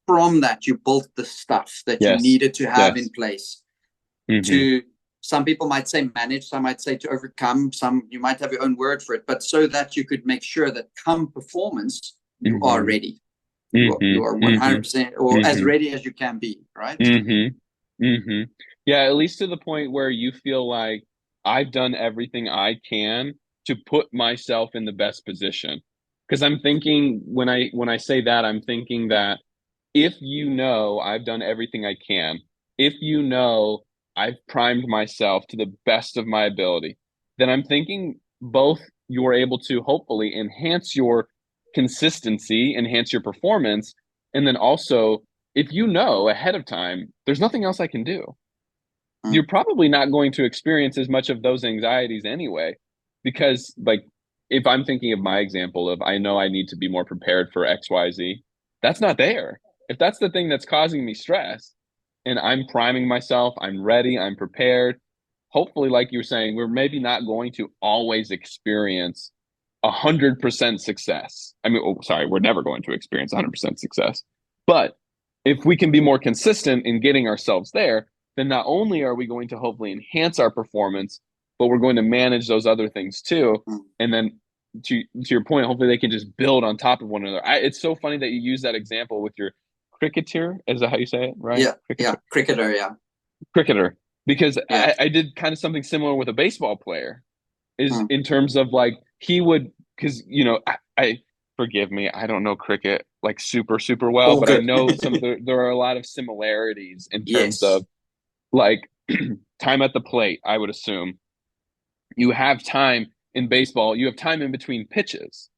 from that you built the stuff that you needed to have in place to, some people might say manage, some might say to overcome, some you might have your own word for it, but so that you could make sure that come performance, you are ready. You are 100% or as ready as you can be, right? Yeah, at least to the point where you feel like I've done everything I can to put myself in the best position. Because I'm thinking, when I say that, I'm thinking that if you know I've done everything I can, if you know I've primed myself to the best of my ability, then I'm thinking both you're able to hopefully enhance your consistency, enhance your performance, and then also, if you know ahead of time, there's nothing else I can do, you're probably not going to experience as much of those anxieties anyway. Because, like, if I'm thinking of my example of, I know I need to be more prepared for XYZ, that's not there. If that's the thing that's causing me stress, and I'm priming myself, I'm ready, I'm prepared, hopefully, like you were saying, we're maybe not going to always experience 100% success. I mean, we're never going to experience 100% success. But if we can be more consistent in getting ourselves there, then not only are we going to hopefully enhance our performance, but we're going to manage those other things too. And then to your point, hopefully they can just build on top of one another. It's so funny that you use that example with your cricketer. Is that how you say it? Right? Cricketer. Because I did kind of something similar with a baseball player, is in terms of like, he would, because, you know, I forgive me, I don't know cricket like super, super well, but I know there are a lot of similarities in terms of like time at the plate. I would assume you have time in baseball, you have time in between pitches.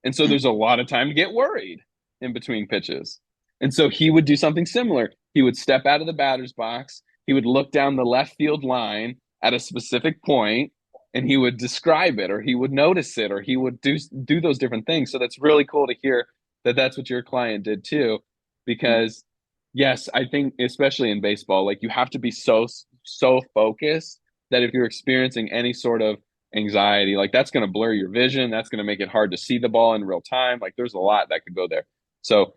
And so there's a lot of time to get worried in between pitches. And so he would do something similar. He would step out of the batter's box. He would look down the left field line at a specific point, and he would describe it, or he would notice it, or he would do those different things. So that's really cool to hear that that's what your client did too. Because yes, I think especially in baseball, like, you have to be so focused that if you're experiencing any sort of anxiety, like, that's going to blur your vision. That's going to make it hard to see the ball in real time. Like, there's a lot that could go there. So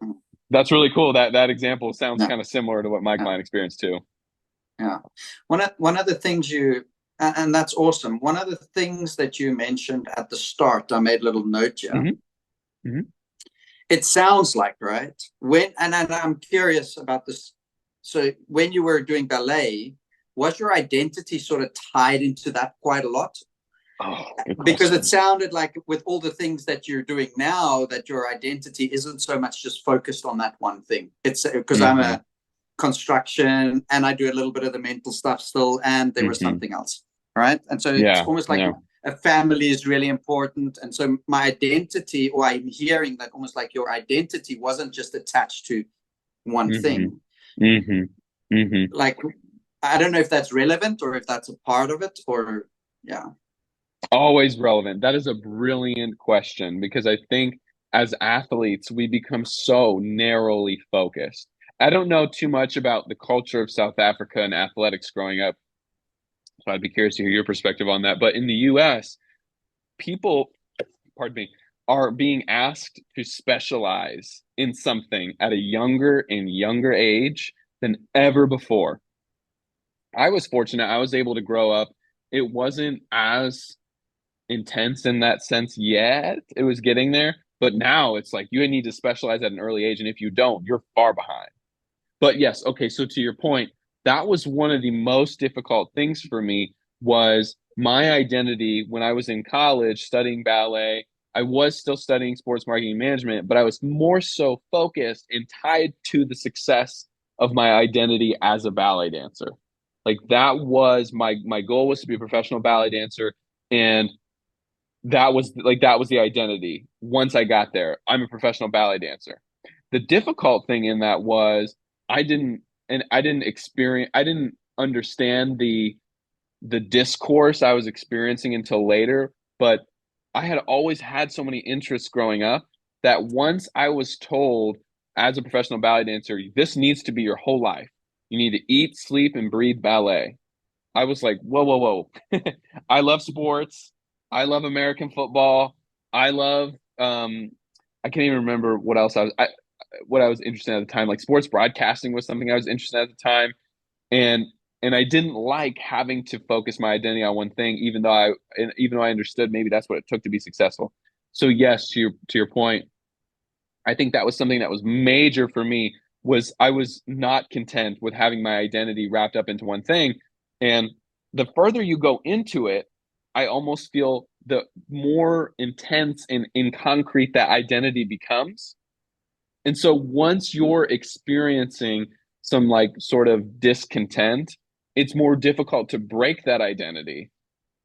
that's really cool. That example sounds kind of similar to what my client experienced too. Yeah. One of the things And that's awesome. One of the things that you mentioned at the start, I made a little note here. Mm-hmm. Mm-hmm. It sounds like, right? And I'm curious about this. So when you were doing ballet, was your identity sort of tied into that quite a lot? Oh, because it sounded like with all the things that you're doing now, that your identity isn't so much just focused on that one thing. It's because I'm a construction and I do a little bit of the mental stuff still, and there was something else, right? And so it's almost like a family is really important. And so my identity, or I'm hearing that almost like your identity wasn't just attached to one thing. Like, I don't know if that's relevant or if that's a part of it, or Always relevant. That is a brilliant question, because I think as athletes, we become so narrowly focused. I don't know too much about the culture of South Africa and athletics growing up, so I'd be curious to hear your perspective on that. But in the US, people, pardon me, are being asked to specialize in something at a younger and younger age than ever before. I was fortunate. I was able to grow up. It wasn't as intense in that sense yet. It was getting there. But now it's like you need to specialize at an early age. And if you don't, you're far behind. But yes, okay, so to your point, that was one of the most difficult things for me, was my identity when I was in college studying ballet. I was still studying sports marketing and management, but I was more so focused and tied to the success of my identity as a ballet dancer. Like that was my goal, was to be a professional ballet dancer, and that was the identity. Once I got there, I'm a professional ballet dancer. The difficult thing in that was I didn't understand the discourse I was experiencing until later, but I had always had so many interests growing up that once I was told, as a professional ballet dancer, this needs to be your whole life. You need to eat, sleep, and breathe ballet. I was like, whoa, whoa, whoa. I love sports. I love American football. I love I can't even remember what else what I was interested in at the time. Like sports broadcasting was something I was interested in at the time. And I didn't like having to focus my identity on one thing, even though I understood maybe that's what it took to be successful. So yes, to your point, I think that was something that was major for me. Was I was not content with having my identity wrapped up into one thing. And the further you go into it, I almost feel the more intense and in concrete that identity becomes. And so once you're experiencing some like sort of discontent, it's more difficult to break that identity,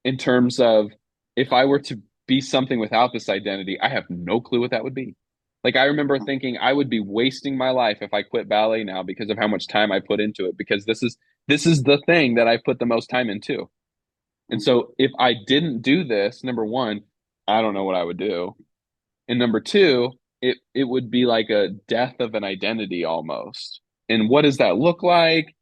in terms of, if I were to be something without this identity, I have no clue what that would be. Like I remember thinking I would be wasting my life if I quit ballet now, because of how much time I put into it, because this is the thing that I put the most time into. And so if I didn't do this, number one, I don't know what I would do. And number two, it would be like a death of an identity almost. And what does that look like?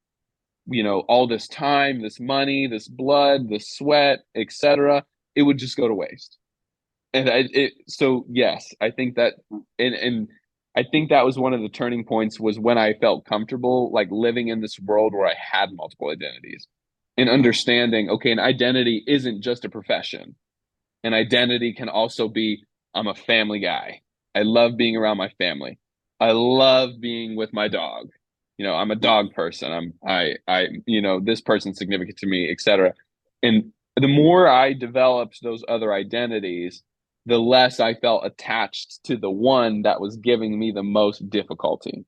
All this time, this money, this blood, this sweat, etc. It would just go to waste. And so yes, I think that, and I think that was one of the turning points, was when I felt comfortable like living in this world where I had multiple identities, and understanding, okay, an identity isn't just a profession. An identity can also be, I'm a family guy. I love being around my family. I love being with my dog. I'm a dog person. This person's significant to me, etc. And the more I developed those other identities, the less I felt attached to the one that was giving me the most difficulty.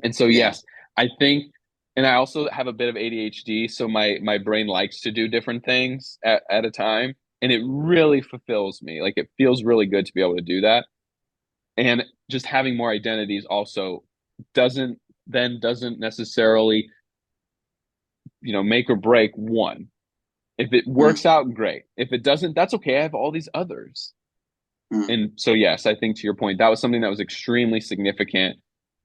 And so, yes, I think, and I also have a bit of ADHD, so my brain likes to do different things at a time, and it really fulfills me. Like it feels really good to be able to do that. And just having more identities also doesn't necessarily, make or break one. If it works out, great. If it doesn't, that's okay. I have all these others. And so, yes, I think to your point, that was something that was extremely significant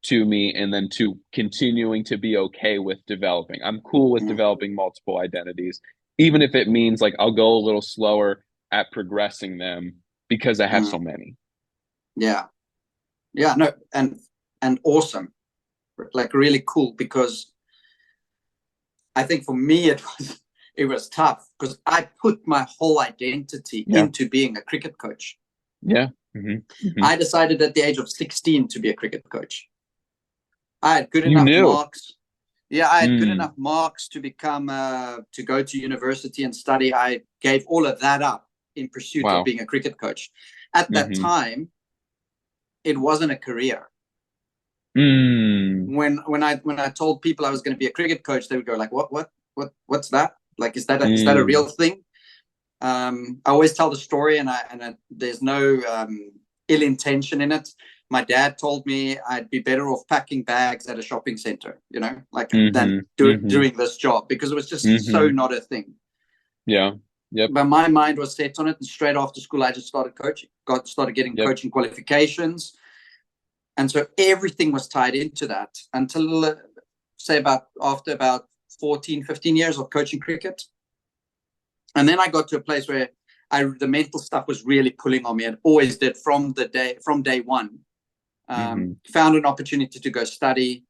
to me, and then to continuing to be okay with developing. I'm cool with developing multiple identities, even if it means like I'll go a little slower at progressing them, because I have so many. Yeah. No, and awesome. Like really cool, because I think for me it it was tough because I put my whole identity into being a cricket coach. Yeah. I decided at the age of 16 to be a cricket coach. I had good You enough knew. marks. Yeah, I had good enough marks to become to go to university and study. I gave all of that up in pursuit of being a cricket coach. At that time, it wasn't a career. When I told people I was going to be a cricket coach, they would go like, what's that? Like, is that a real thing? I always tell the story, and there's no ill intention in it. My dad told me I'd be better off packing bags at a shopping center, than doing this job, because it was just so not a thing. Yeah. Yep. But my mind was set on it, and straight after school, I just started coaching. Started getting coaching qualifications, and so everything was tied into that until after about 14, 15 years of coaching cricket. And then I got to a place where the mental stuff was really pulling on me, and always did from day one. Found an opportunity to go study,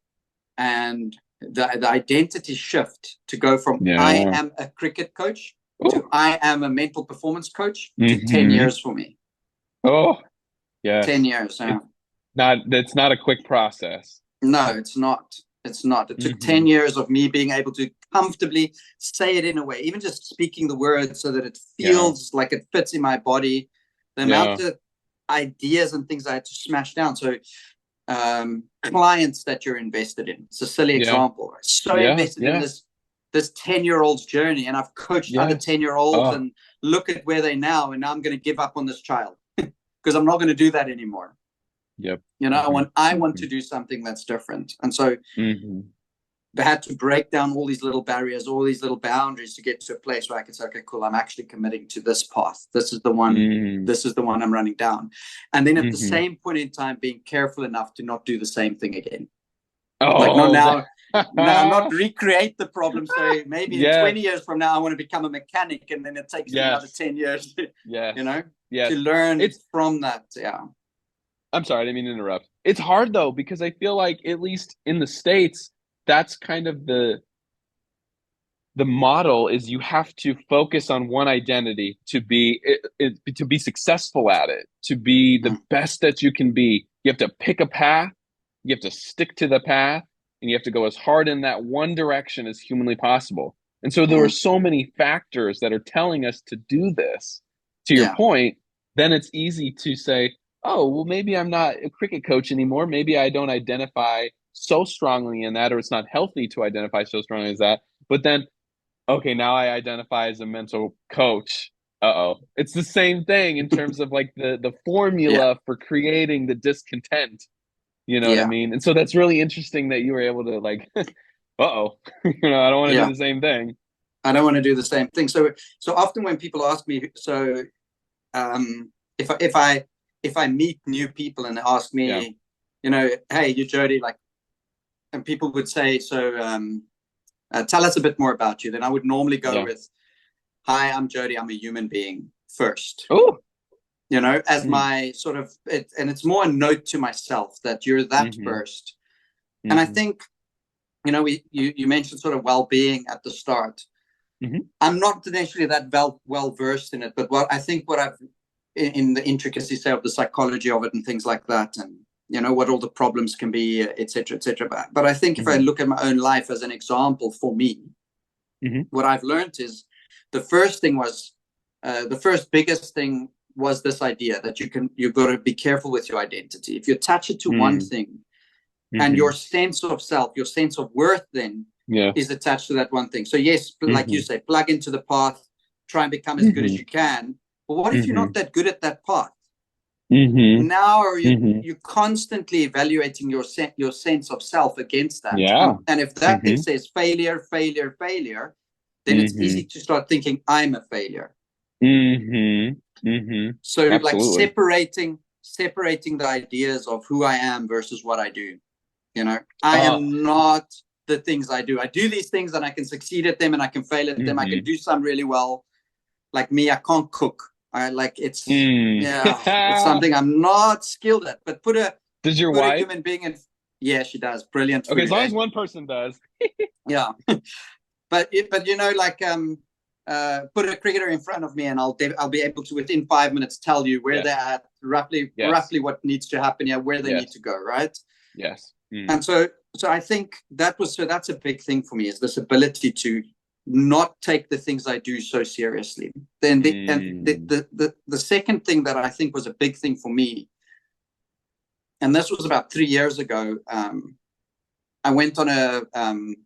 and the identity shift to go from I am a cricket coach to I am a mental performance coach to 10 years for me. Oh, yeah. 10 years. Yeah. It's not a quick process. No, it's not. It's not. It took 10 years of me being able to comfortably say it in a way, even just speaking the words so that it feels like it fits in my body. The amount of ideas and things I had to smash down. So clients that you're invested in. It's a silly example. Right? So invested in this 10-year-old's journey, and I've coached other 10-year-olds and look at where they're now, and now I'm going to give up on this child because I'm not going to do that anymore. Yep. I want to do something that's different. And so they had to break down all these little barriers, all these little boundaries to get to a place where I could say, okay, cool, I'm actually committing to this path. This is the one, this is the one I'm running down. And then at the same point in time, being careful enough to not do the same thing again. Not recreate the problem. So maybe in 20 years from now, I want to become a mechanic, and then it takes me another 10 years, to learn from that. Yeah. I'm sorry, I didn't mean to interrupt. It's hard though, because I feel like, at least in the States, that's kind of the model, is you have to focus on one identity to be successful at it, to be the best that you can be. You have to pick a path, you have to stick to the path, and you have to go as hard in that one direction as humanly possible. And so there are so many factors that are telling us to do this. To your point, then it's easy to say, oh, well, maybe I'm not a cricket coach anymore. Maybe I don't identify so strongly in that, or it's not healthy to identify so strongly as that. But then, okay, now I identify as a mental coach. It's the same thing in terms of like the formula for creating the discontent. You know what I mean? And so that's really interesting that you were able to like, I don't want to do the same thing. I don't want to do the same thing. So often when people ask me, if I meet new people and they ask me, hey, you're Jody, like, and people would say, tell us a bit more about you. Then I would normally go with, hi, I'm Jody. I'm a human being first. Oh, as my sort of, and it's more a note to myself that you're that first. And I think, you mentioned sort of well-being at the start. I'm not necessarily that well-versed in it, but what I've, in the intricacies, say, of the psychology of it and things like that, and what all the problems can be, etc., etc. But I think if I look at my own life as an example for me, what I've learned is the first biggest thing was this idea that you've got to be careful with your identity. If you attach it to one thing, and your sense of self, your sense of worth, then is attached to that one thing. So yes, like you say, plug into the path, try and become as good as you can. But what if you're not that good at that path? Now are you constantly evaluating your sense of self against that? And if that thing says failure, failure, failure, then it's easy to start thinking I'm a failure. So absolutely. Like separating the ideas of who I am versus what I do. I am not the things I do. I do these things and I can succeed at them and I can fail at them. I can do some really well. Like me, I can't cook. It's something I'm not skilled at. But does your wife? A human being in, she does. Brilliant. Okay, as long as one person does. Yeah. But put a cricketer in front of me, and I'll be able to within 5 minutes tell you where they're at, roughly what needs to happen here, where they need to go, right? Yes. And so I think that's a big thing for me, is this ability to not take the things I do so seriously. Then the second thing that I think was a big thing for me, and this was about 3 years ago, I went on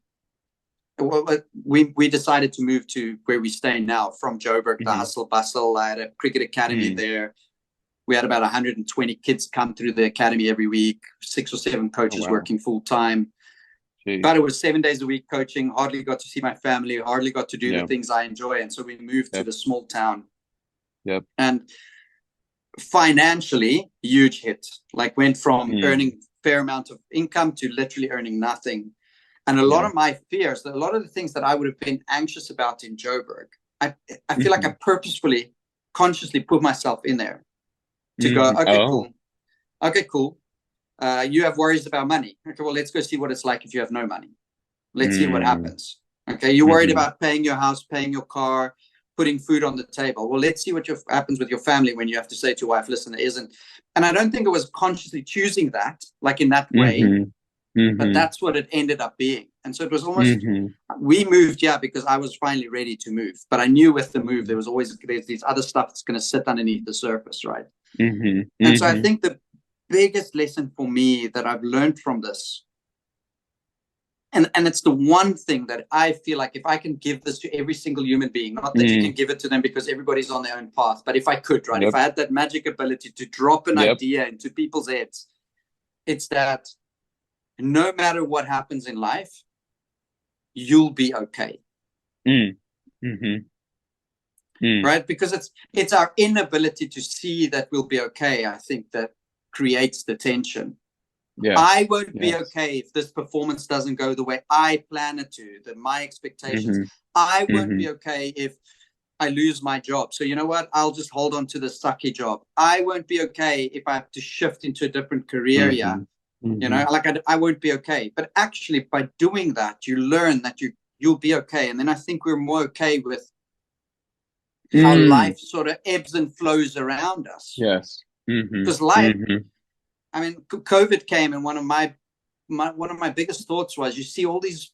we decided to move to where we stay now from Joburg, the hustle bustle. I had a cricket academy there. We had about 120 kids come through the academy every week, 6 or 7 coaches working full time. But it was 7 days a week coaching, hardly got to see my family, hardly got to do the things I enjoy. And so we moved to the small town. And financially, huge hit. Like went from earning fair amount of income to literally earning nothing. And a lot of my fears, a lot of the things that I would have been anxious about in Joburg, I feel like I purposefully, consciously put myself in there to go, okay, cool. You have worries about money. Okay, well, let's go see what it's like if you have no money. Let's see what happens. Okay, you're worried about paying your house, paying your car, putting food on the table. Well, let's see what happens with your family when you have to say to your wife, listen, it isn't. And I don't think it was consciously choosing that, like in that way, but that's what it ended up being. And so it was almost, we moved, because I was finally ready to move. But I knew with the move, there's these other stuff that's going to sit underneath the surface, right? And so I think the biggest lesson for me that I've learned from this, and it's the one thing that I feel like if I can give this to every single human being, not that you can give it to them because everybody's on their own path, but if I could, right, if I had that magic ability to drop an idea into people's heads, it's that no matter what happens in life, you'll be okay. Right? Because it's our inability to see that we'll be okay, I think, that creates the tension. I won't be okay if this performance doesn't go the way I plan it to, that my expectations. I won't be okay if I lose my job. So you know what? I'll just hold on to the sucky job. I won't be okay if I have to shift into a different career. You know, like I won't be okay. But actually, by doing that, you learn that you'll be okay. And then I think we're more okay with how life sort of ebbs and flows around us. Because life, I mean, COVID came, and one of my biggest thoughts was, you see all these,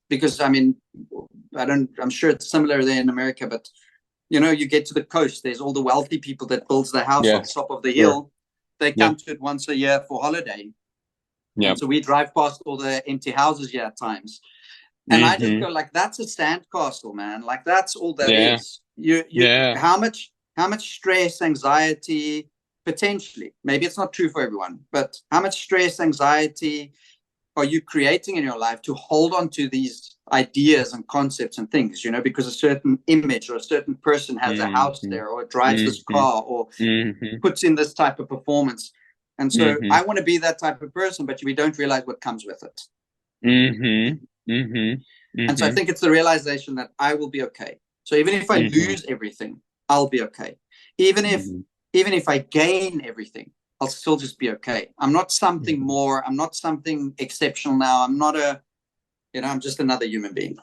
because I mean, I'm sure it's similar there in America, but you know, you get to the coast, there's all the wealthy people that builds their house on top of the hill. They come to it once a year for holiday. And so we drive past all the empty houses here at times. And I just go like, that's a sandcastle, man. Like that's all that is. How much stress, anxiety, potentially, maybe it's not true for everyone, but how much stress, anxiety are you creating in your life to hold on to these ideas and concepts and things, you know, because a certain image or a certain person has a house there, or drives this car, or puts in this type of performance. And so I want to be that type of person, but we don't realize what comes with it. And so I think it's the realization that I will be okay. So even if I lose everything, I'll be okay. Even if I gain everything, I'll still just be okay. I'm not something more. I'm not something exceptional now. I'm not I'm just another human being.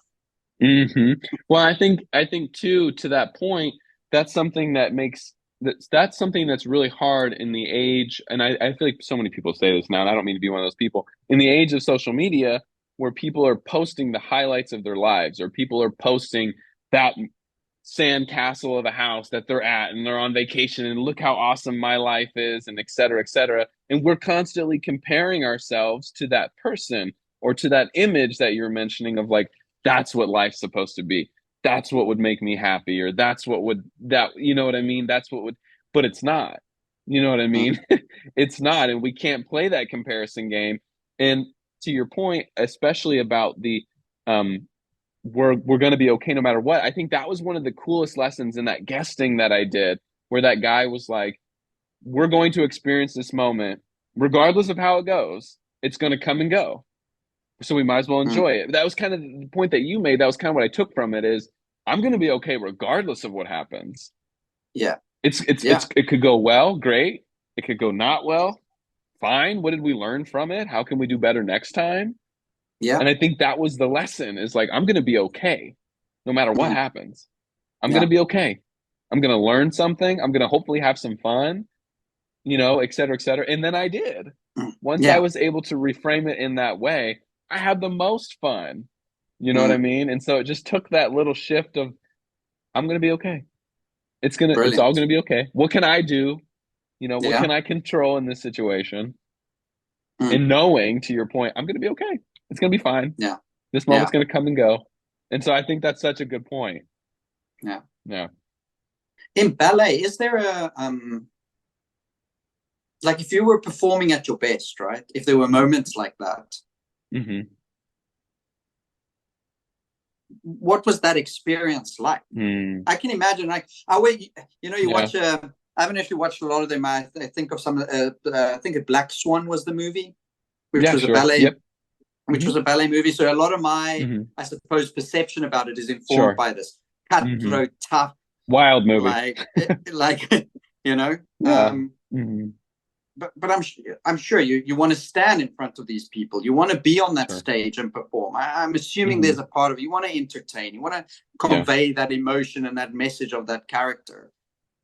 Well, I think too, to that point, that's something that's something that's really hard in the age. And I feel like so many people say this now, and I don't mean to be one of those people, in the age of social media, where people are posting the highlights of their lives, or people are posting that sandcastle of a house that they're at, and they're on vacation, and look how awesome my life is, and et cetera, et cetera. And we're constantly comparing ourselves to that person, or to that image that you're mentioning of like, that's what life's supposed to be. That's what would make me happy, or that's what would, that, you know what I mean? That's what would, but it's not, you know what I mean? It's not. And we can't play that comparison game. And to your point, especially about the, we're going to be okay no matter what. I think that was one of the coolest lessons in that guesting that I did, where that guy was like, we're going to experience this moment, regardless of how it goes. It's going to come and go. So we might as well enjoy it. That was kind of the point that you made. That was kind of what I took from it, is I'm going to be okay regardless of what happens. It could go well, great. It could go not well, fine. What did we learn from it? How can we do better next time? And I think that was the lesson, is like, I'm going to be okay no matter what happens. I'm going Yeah. to be okay. I'm going to learn something. I'm going to hopefully have some fun, et cetera, et cetera. And then I did. Once I Yeah. was able to reframe it in that way, I had the most fun. You know what I Mm. mean? And so it just took that little shift of, I'm going to be okay. It's all Brilliant. going to be okay. What can I do? What Yeah. can I control in this situation? Mm. And knowing, to your point, I'm going to be okay. It's going to be fine. Yeah. This Yeah. moment's going to come and go. And so I think that's such a good point. Yeah. Yeah. In ballet, is there like if you were performing at your best, right? If there were moments like that, Mm-hmm. what was that experience like? Mm. I can imagine, like, you Yeah. watch. I don't know if you watched a lot of them. I think of some. I think Black Swan was the movie, which Yeah, was a sure. ballet, Yep. Mm-hmm. movie. So a lot of my, Mm-hmm. I suppose, perception about it is informed Sure. by this Mm-hmm. cutthroat, tough, Wild movie. like, like, you know. Yeah. Mm-hmm. But I'm sure you want to stand in front of these people. You want to be on that Sure. stage and perform. I'm assuming Mm-hmm. there's a part of you want to entertain. You want to Yeah. convey that emotion and that message of that character.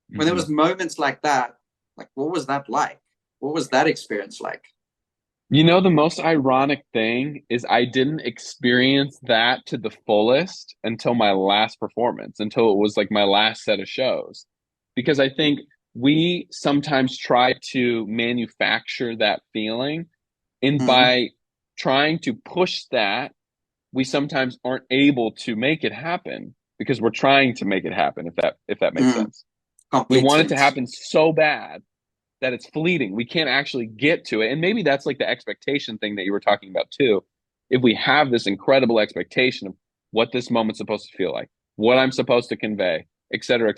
When there Mm-hmm. was moments like that, like what was that like? What was that experience like? The most ironic thing is I didn't experience that to the fullest until my last performance, until it was like my last set of shows. Because I think we sometimes try to manufacture that feeling, and Mm-hmm. by trying to push that, we sometimes aren't able to make it happen because we're trying to make it happen, if that makes Mm. sense. We Complete want it to sense. happen so bad that it's fleeting. We can't actually get to it. And maybe that's like the expectation thing that you were talking about too. If we have this incredible expectation of what this moment's supposed to feel like, what I'm supposed to convey, et cetera,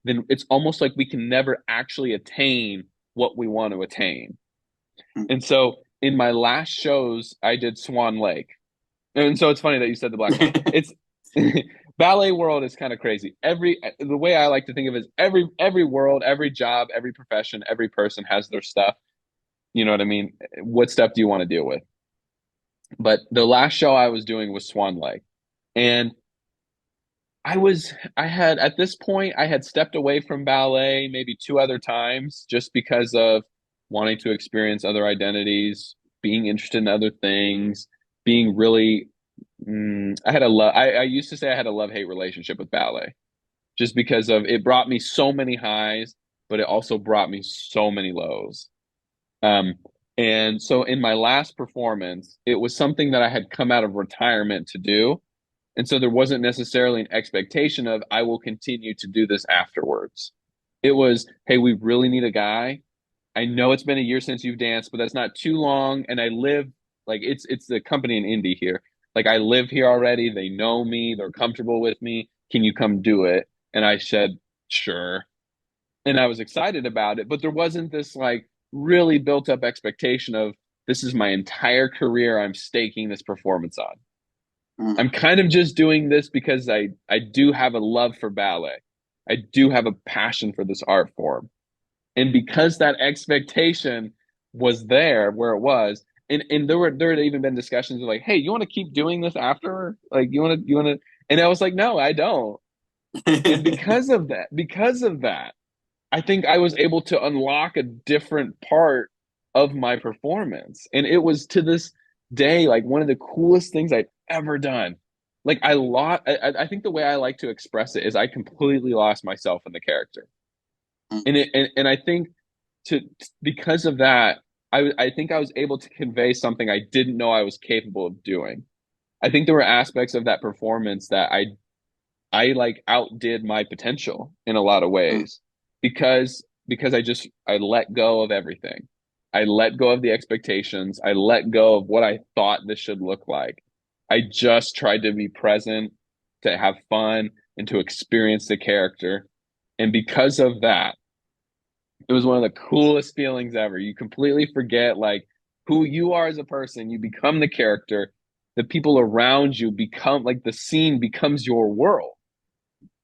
then it's almost like we can never actually attain what we want to attain. Mm. And so in my last shows, I did Swan Lake. And so it's funny that you said the Black Swan. It's ballet world is kind of crazy. The way I like to think of it is every world, every job, every profession, every person has their stuff. You know what I mean? What stuff do you want to deal with? But the last show I was doing was Swan Lake. And I had at this point I had stepped away from ballet maybe two other times just because of wanting to experience other identities, being interested in other things, being really I had a love. I used to say I had a love-hate relationship with ballet, just because of it brought me so many highs, but it also brought me so many lows. Um, and so in my last performance, it was something that I had come out of retirement to do, and so there wasn't necessarily an expectation of I will continue to do this afterwards. It was, hey, we really need a guy. I know it's been a year since you've danced, but that's not too long. And I live like it's the company in Indy here. Like I live here already. They know me. They're comfortable with me. Can you come do it? And I said, sure. And I was excited about it, but there wasn't this like really built up expectation of this is my entire career. I'm staking this performance on. Mm. I'm kind of just doing this because I do have a love for ballet. I do have a passion for this art form. And because that expectation was there where it was, and there had even been discussions of like, hey, you want to keep doing this after? Like you want to and I was like, no, I don't. And because of that, I think I was able to unlock a different part of my performance. And it was to this day like one of the coolest things I've ever done. Like I think the way I like to express it is I completely lost myself in the character. And I think to because of that, I think I was able to convey something I didn't know I was capable of doing. I think there were aspects of that performance that I like outdid my potential in a lot of Mm. ways because I let go of everything. I let go of the expectations. I let go of what I thought this should look like. I just tried to be present, to have fun, and to experience the character. And because of that, it was one of the coolest feelings ever. You completely forget like who you are as a person. You become the character. The people around you become like the scene becomes your world.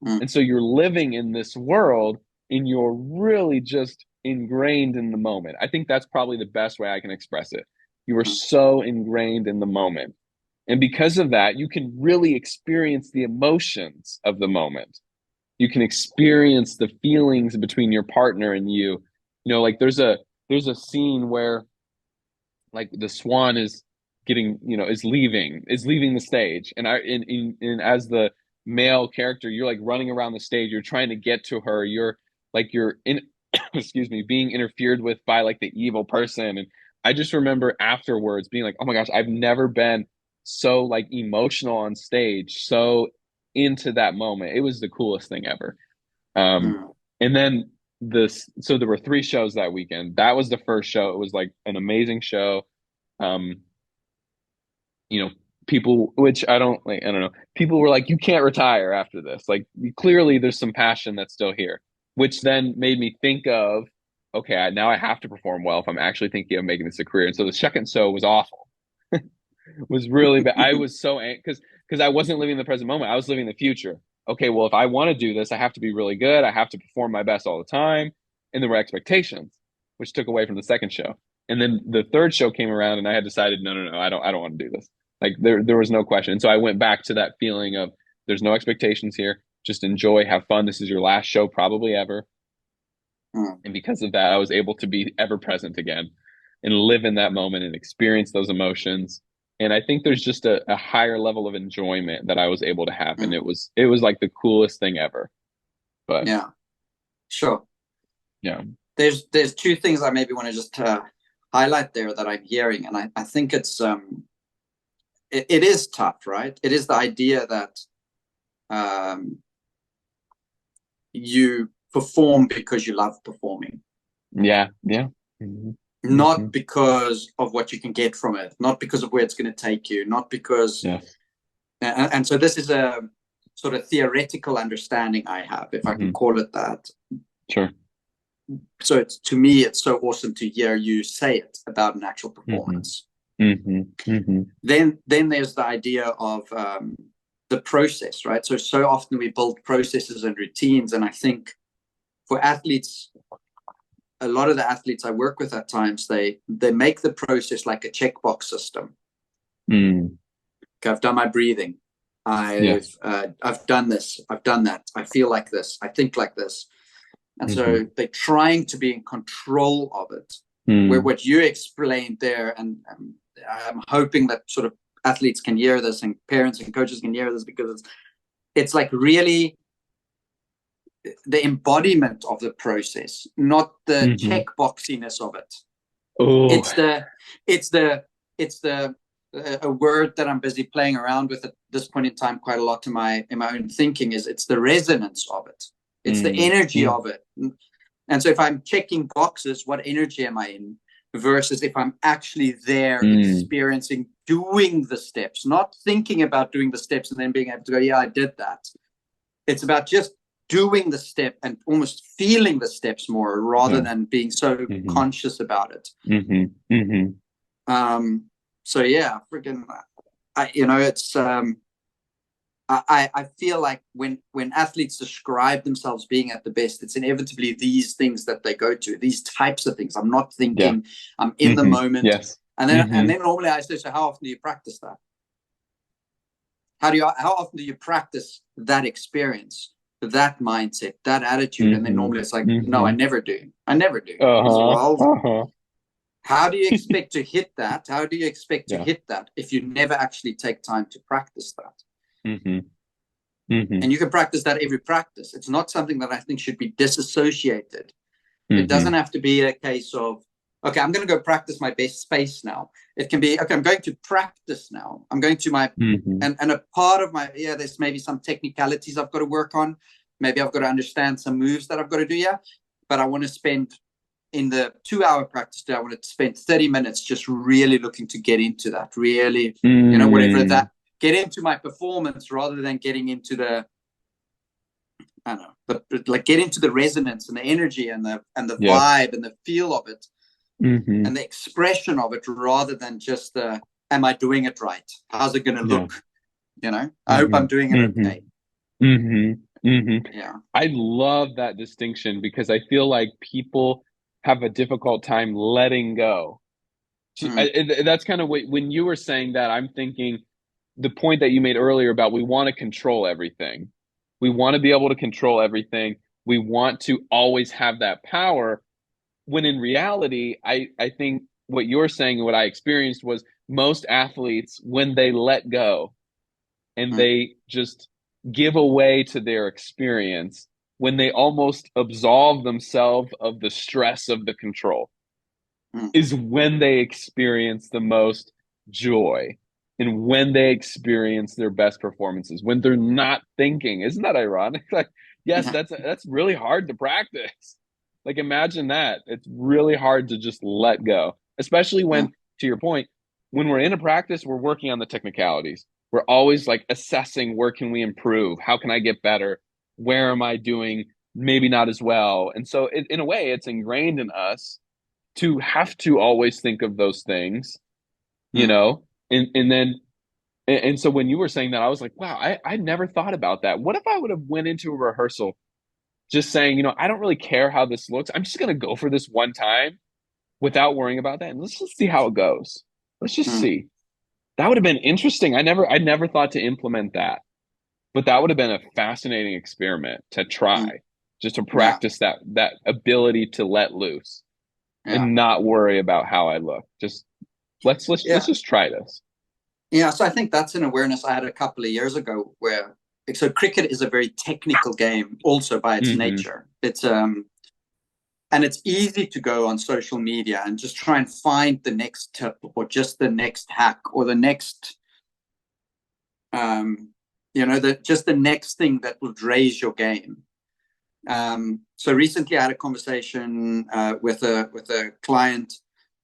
Mm. And so you're living in this world and you're really just ingrained in the moment. I think that's probably the best way I can express it. You are Mm. so ingrained in the moment. And because of that, you can really experience the emotions of the moment. You can experience the feelings between your partner and you. You know, like there's a scene where like the swan is getting, you know, is leaving the stage, and as the male character, you're like running around the stage, you're trying to get to her, you're in excuse me, being interfered with by like the evil person. And I just remember afterwards being like, oh my gosh, I've never been so like emotional on stage, so into that moment. It was the coolest thing ever. Mm. And then so there were 3 shows that weekend. That was the first show. It was like an amazing show. Um, you know, people, which I don't like, I don't know. People were like, you can't retire after this. Like, clearly there's some passion that's still here, which then made me think of, okay, now I have to perform well if I'm actually thinking of making this a career. And so the second show was awful. Was really bad. I was so because I wasn't living the present moment. I was living the future. Okay, well, if I want to do this, I have to be really good. I have to perform my best all the time. And there were expectations, which took away from the second show. And then the third show came around, and I had decided, no, I don't want to do this. Like there was no question. And so I went back to that feeling of there's no expectations here. Just enjoy, have fun. This is your last show probably ever. Mm. And because of that, I was able to be ever present again and live in that moment and experience those emotions. And I think there's just a higher level of enjoyment that I was able to have. And Mm. it was like the coolest thing ever. But Yeah, sure. yeah. There's 2 things I maybe want to just highlight there that I'm hearing, and I think it's it is tough, right? It is the idea that you perform because you love performing, Yeah. Yeah. Mm-hmm. not Mm-hmm. because of what you can get from it, not because of where it's going to take you, not because. Yes. And so this is a sort of theoretical understanding I have, if I can call it that. Sure. So to me, it's so awesome to hear you say it about an actual performance. Mm-hmm. Mm-hmm. Then there's the idea of the process, right? So often we build processes and routines, and I think for athletes, a lot of the athletes I work with at times, they make the process like a checkbox system. Mm. Okay, I've done my breathing. I've done this. I've done that. I feel like this. I think like this. And so they're trying to be in control of it. Where what you explained there, and I'm hoping that sort of athletes can hear this, and parents and coaches can hear this, because it's like really the embodiment of the process, not the checkboxiness of it. Oh. It's the a word that I'm busy playing around with at this point in time quite a lot in my own thinking, is it's the resonance of it. It's the energy of it. And so if I'm checking boxes, what energy am I in? Versus if I'm actually there experiencing doing the steps, not thinking about doing the steps and then being able to go, yeah, I did that. It's about just doing the step and almost feeling the steps more, rather than being so conscious about it. So yeah, freaking, it's I feel like when athletes describe themselves being at the best, it's inevitably these things that they go to, these types of things. I'm not thinking, I'm in the moment. Yes. And then normally I say, so how often do you practice that? How often do you practice that experience, that mindset, that attitude? And then normally it's like, no, I never do. Well, how do you expect to hit that? How do you expect to hit that if you never actually take time to practice that? And you can practice that every practice. It's not something that I think should be disassociated. It doesn't have to be a case of, okay, I'm going to go practice my best space now. It can be, okay, I'm going to practice now. I'm going to my, and a part of my, there's maybe some technicalities I've got to work on. Maybe I've got to understand some moves that I've got to do. Yeah. But I want to spend, in the 2-hour practice day, I want to spend 30 minutes just really looking to get into that, really, whatever that, get into my performance rather than getting into the, I don't know, but like get into the resonance and the energy and the vibe and the feel of it and the expression of it, rather than just the, am I doing it right? How's it going to look? I hope I'm doing it okay. Yeah. I love that distinction, because I feel like people have a difficult time letting go. That's kind of what, when you were saying that, I'm thinking the point that you made earlier about we want to control everything. We want to be able to control everything. We want to always have that power. When in reality, I think what you're saying and what I experienced was most athletes, when they let go and Mm, they just give away to their experience, when they almost absolve themselves of the stress of the control, mm, is when they experience the most joy and when they experience their best performances, when they're not thinking. Isn't that ironic? Like, yes, yeah, that's really hard to practice. Like, imagine that. It's really hard to just let go, especially when, mm, to your point, when we're in a practice, we're working on the technicalities. We're always like assessing, where can we improve? How can I get better? Where am I doing maybe not as well? And so in a way, it's ingrained in us to have to always think of those things, you mm, know? And then and so when you were saying that, I was like, wow, I never thought about that. What if I would have went into a rehearsal just saying, I don't really care how this looks. I'm just gonna go for this one time without worrying about that. And let's just see how it goes. Let's just mm, see. That would have been interesting. I never thought to implement that. But that would have been a fascinating experiment to mm. try, just to Yeah, practice that ability to let loose yeah, and not worry about how I look. Just let's yeah. just try this. Yeah, so I think that's an awareness I had a couple of years ago where so cricket is a very technical game also by its Mm-hmm. nature. It's and it's easy to go on social media and just try and find the next tip or just the next hack or the next just the next thing that will raise your game. So recently I had a conversation with a client,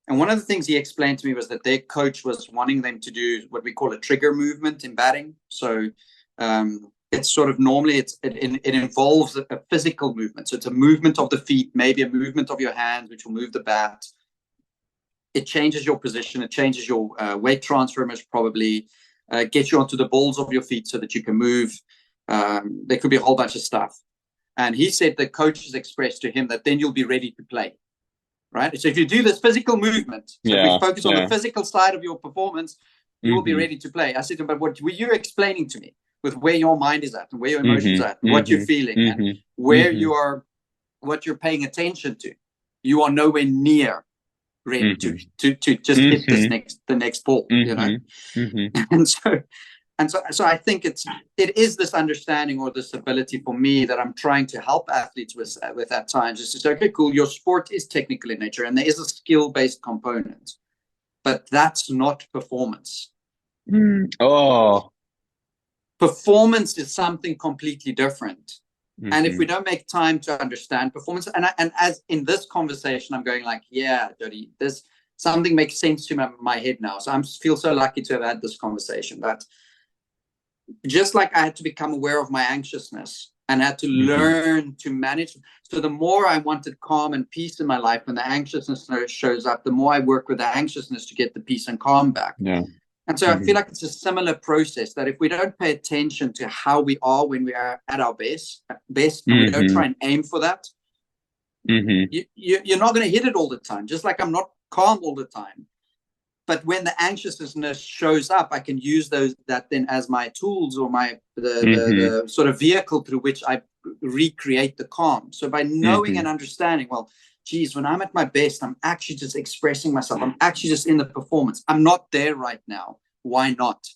and one of the things he explained to me was that their coach was wanting them to do what we call a trigger movement in batting. So it's sort of normally it involves a physical movement. So it's a movement of the feet, maybe a movement of your hands, which will move the bat. It changes your position. It changes your weight transfer most probably. Gets you onto the balls of your feet so that you can move. There could be a whole bunch of stuff. And he said the coach has expressed to him that then you'll be ready to play. Right. So if you do this physical movement, so if we Yeah, focus on the yeah. physical side of your performance, you will be Mm-hmm. ready to play. I said to him, but what were you explaining to me with where your mind is at and where your emotions Mm-hmm. are at and what you're Mm-hmm. feeling and Mm-hmm. where Mm-hmm. you are, what you're paying attention to, you are nowhere near ready Mm-hmm. to just hit Mm-hmm. the next ball, Mm-hmm. Mm-hmm. and so I think it is this understanding or this ability for me that I'm trying to help athletes with at times, is to say, okay, cool, your sport is technical in nature and there is a skill-based component, but that's not performance. Oh. Performance is something completely different. And if Mm-hmm. we don't make time to understand performance, and as in this conversation, I'm going like, yeah, Jody, this something makes sense to my head now. So I feel so lucky to have had this conversation. That just like I had to become aware of my anxiousness and had to Mm-hmm. learn to manage. So the more I wanted calm and peace in my life, when the anxiousness shows up, the more I work with the anxiousness to get the peace and calm back. Yeah. And so I Mm-hmm. feel like it's a similar process, that if we don't pay attention to how we are when we are at our best, and we don't Mm-hmm. try and aim for that, Mm-hmm. you're not going to hit it all the time. Just like I'm not calm all the time. But when the anxiousness shows up, I can use that then as my tools or Mm-hmm. the sort of vehicle through which I recreate the calm. So by knowing Mm-hmm. and understanding, well, geez, when I'm at my best, I'm actually just expressing myself. I'm actually just in the performance. I'm not there right now. Why not?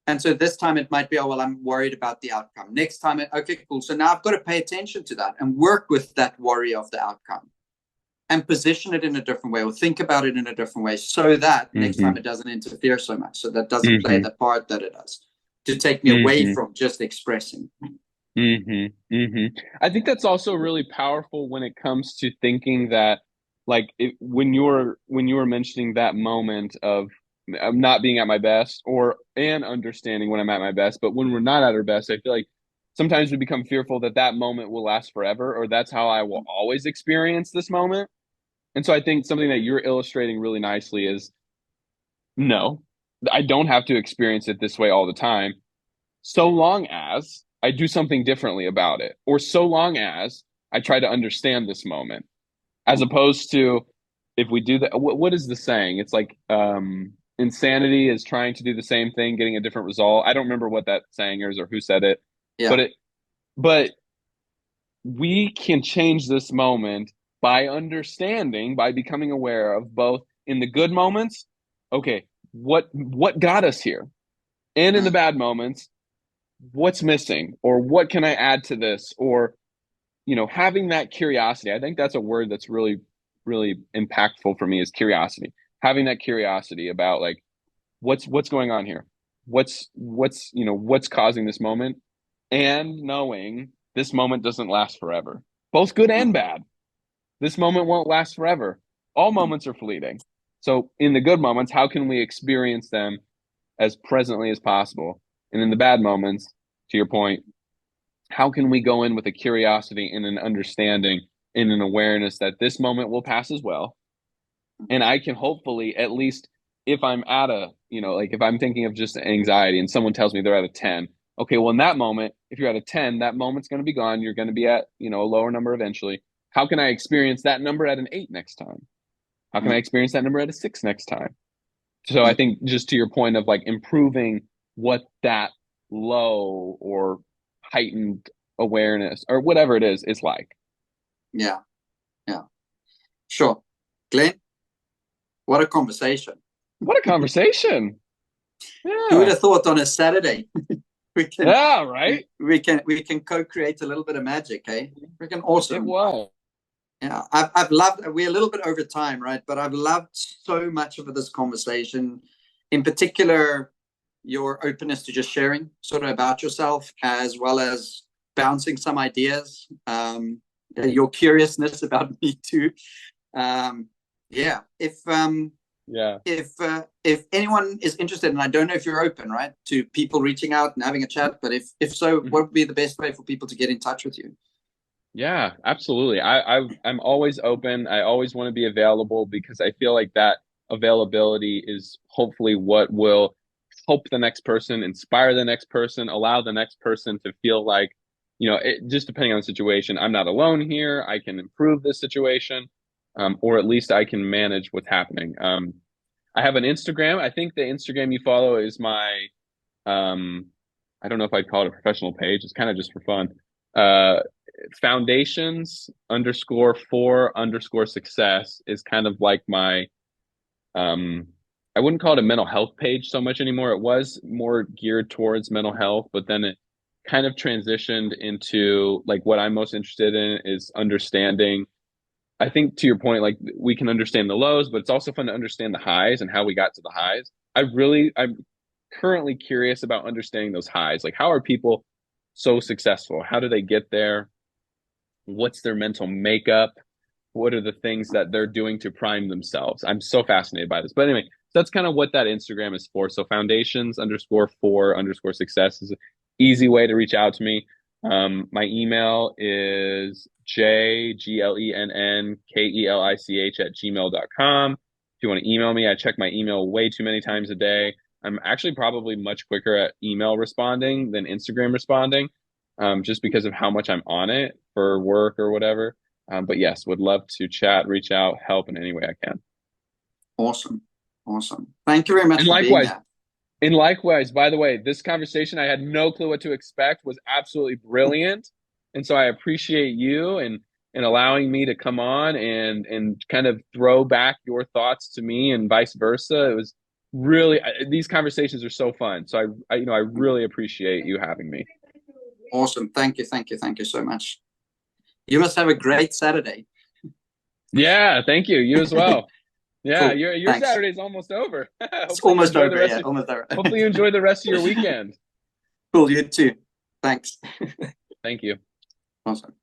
And so this time it might be, oh, well, I'm worried about the outcome. Next time, okay, cool. So now I've got to pay attention to that and work with that worry of the outcome and position it in a different way or think about it in a different way so that next time Mm-hmm. it doesn't interfere so much. So that doesn't play Mm-hmm. the part that it does to take me away Mm-hmm. from just expressing. Mm-hmm. Mm-hmm. I think that's also really powerful when it comes to thinking that, like, when you were mentioning that moment of I'm not being at my best, or and understanding when I'm at my best, but when we're not at our best, I feel like sometimes we become fearful that that moment will last forever, or that's how I will always experience this moment. And so I think something that you're illustrating really nicely is no, I don't have to experience it this way all the time, so long as I do something differently about it, or so long as I try to understand this moment, as opposed to if we do that. What is the saying? It's like insanity is trying to do the same thing, getting a different result. I don't remember what that saying is or who said it, but Yeah. But we can change this moment by understanding, by becoming aware of both in the good moments, okay, what got us here? And in the bad moments, what's missing? Or what can I add to this? Or, having that curiosity. I think that's a word that's really, really impactful for me, is curiosity. Having that curiosity about, like, what's going on here? What's causing this moment? And knowing this moment doesn't last forever, both good and bad. This moment won't last forever. All moments are fleeting. So in the good moments, how can we experience them as presently as possible? And in the bad moments, to your point, how can we go in with a curiosity and an understanding and an awareness that this moment will pass as well? And I can hopefully, at least if I'm at a, like if I'm thinking of just anxiety and someone tells me they're at a 10, okay, well, in that moment, if you're at a 10, that moment's going to be gone. You're going to be at, a lower number eventually. How can I experience that number at an 8 next time? How can I experience that number at a 6 next time? So I think, just to your point of, like, improving what that low or heightened awareness or whatever it is like. Yeah. Sure. Glenn, what a conversation. What a conversation. Yeah. Who would have thought on a Saturday we can, right? We can co-create a little bit of magic, eh? Freaking awesome. It was. Yeah, I've loved, we're a little bit over time, right? But I've loved so much of this conversation, in particular, your openness to just sharing sort of about yourself, as well as bouncing some ideas, your curiousness about me too. Yeah, if anyone is interested, and I don't know if you're open, right, to people reaching out and having a chat, but if so, what would be the best way for people to get in touch with you? Yeah, absolutely. I'm always open. I always want to be available, because I feel like that availability is hopefully what will help the next person, inspire the next person, allow the next person to feel like, just depending on the situation, I'm not alone here. I can improve this situation, or at least I can manage what's happening. I have an Instagram. I think the Instagram you follow is my, I don't know if I'd call it a professional page. It's kind of just for fun. Foundations_for_success is kind of like my, I wouldn't call it a mental health page so much anymore. It was more geared towards mental health, but then it kind of transitioned into, like, what I'm most interested in is understanding. I think, to your point, like, we can understand the lows, but it's also fun to understand the highs and how we got to the highs. I'm currently curious about understanding those highs. Like, how are people so successful? How do they get there? What's their mental makeup? What are the things that they're doing to prime themselves? I'm so fascinated by this. But anyway, so that's kind of what that Instagram is for. So foundations_for_success is an easy way to reach out to me. My email is jglennkelig@gmail.com. If you want to email me, I check my email way too many times a day. I'm actually probably much quicker at email responding than Instagram responding, just because of how much I'm on it for work or whatever. But yes, would love to chat, reach out, help in any way I can. Awesome. Thank you very much for being here. And likewise, by the way, this conversation, I had no clue what to expect, was absolutely brilliant. And so I appreciate you and allowing me to come on and kind of throw back your thoughts to me and vice versa. It was really, these conversations are so fun. So I really appreciate you having me. Awesome. Thank you so much. You must have a great Saturday. Yeah, thank you. You as well. Yeah, cool. your Saturday's almost over. It's almost over. Yeah, almost over. Hopefully you enjoy the rest of your weekend. Cool. You too. Thanks. Thank you. Awesome.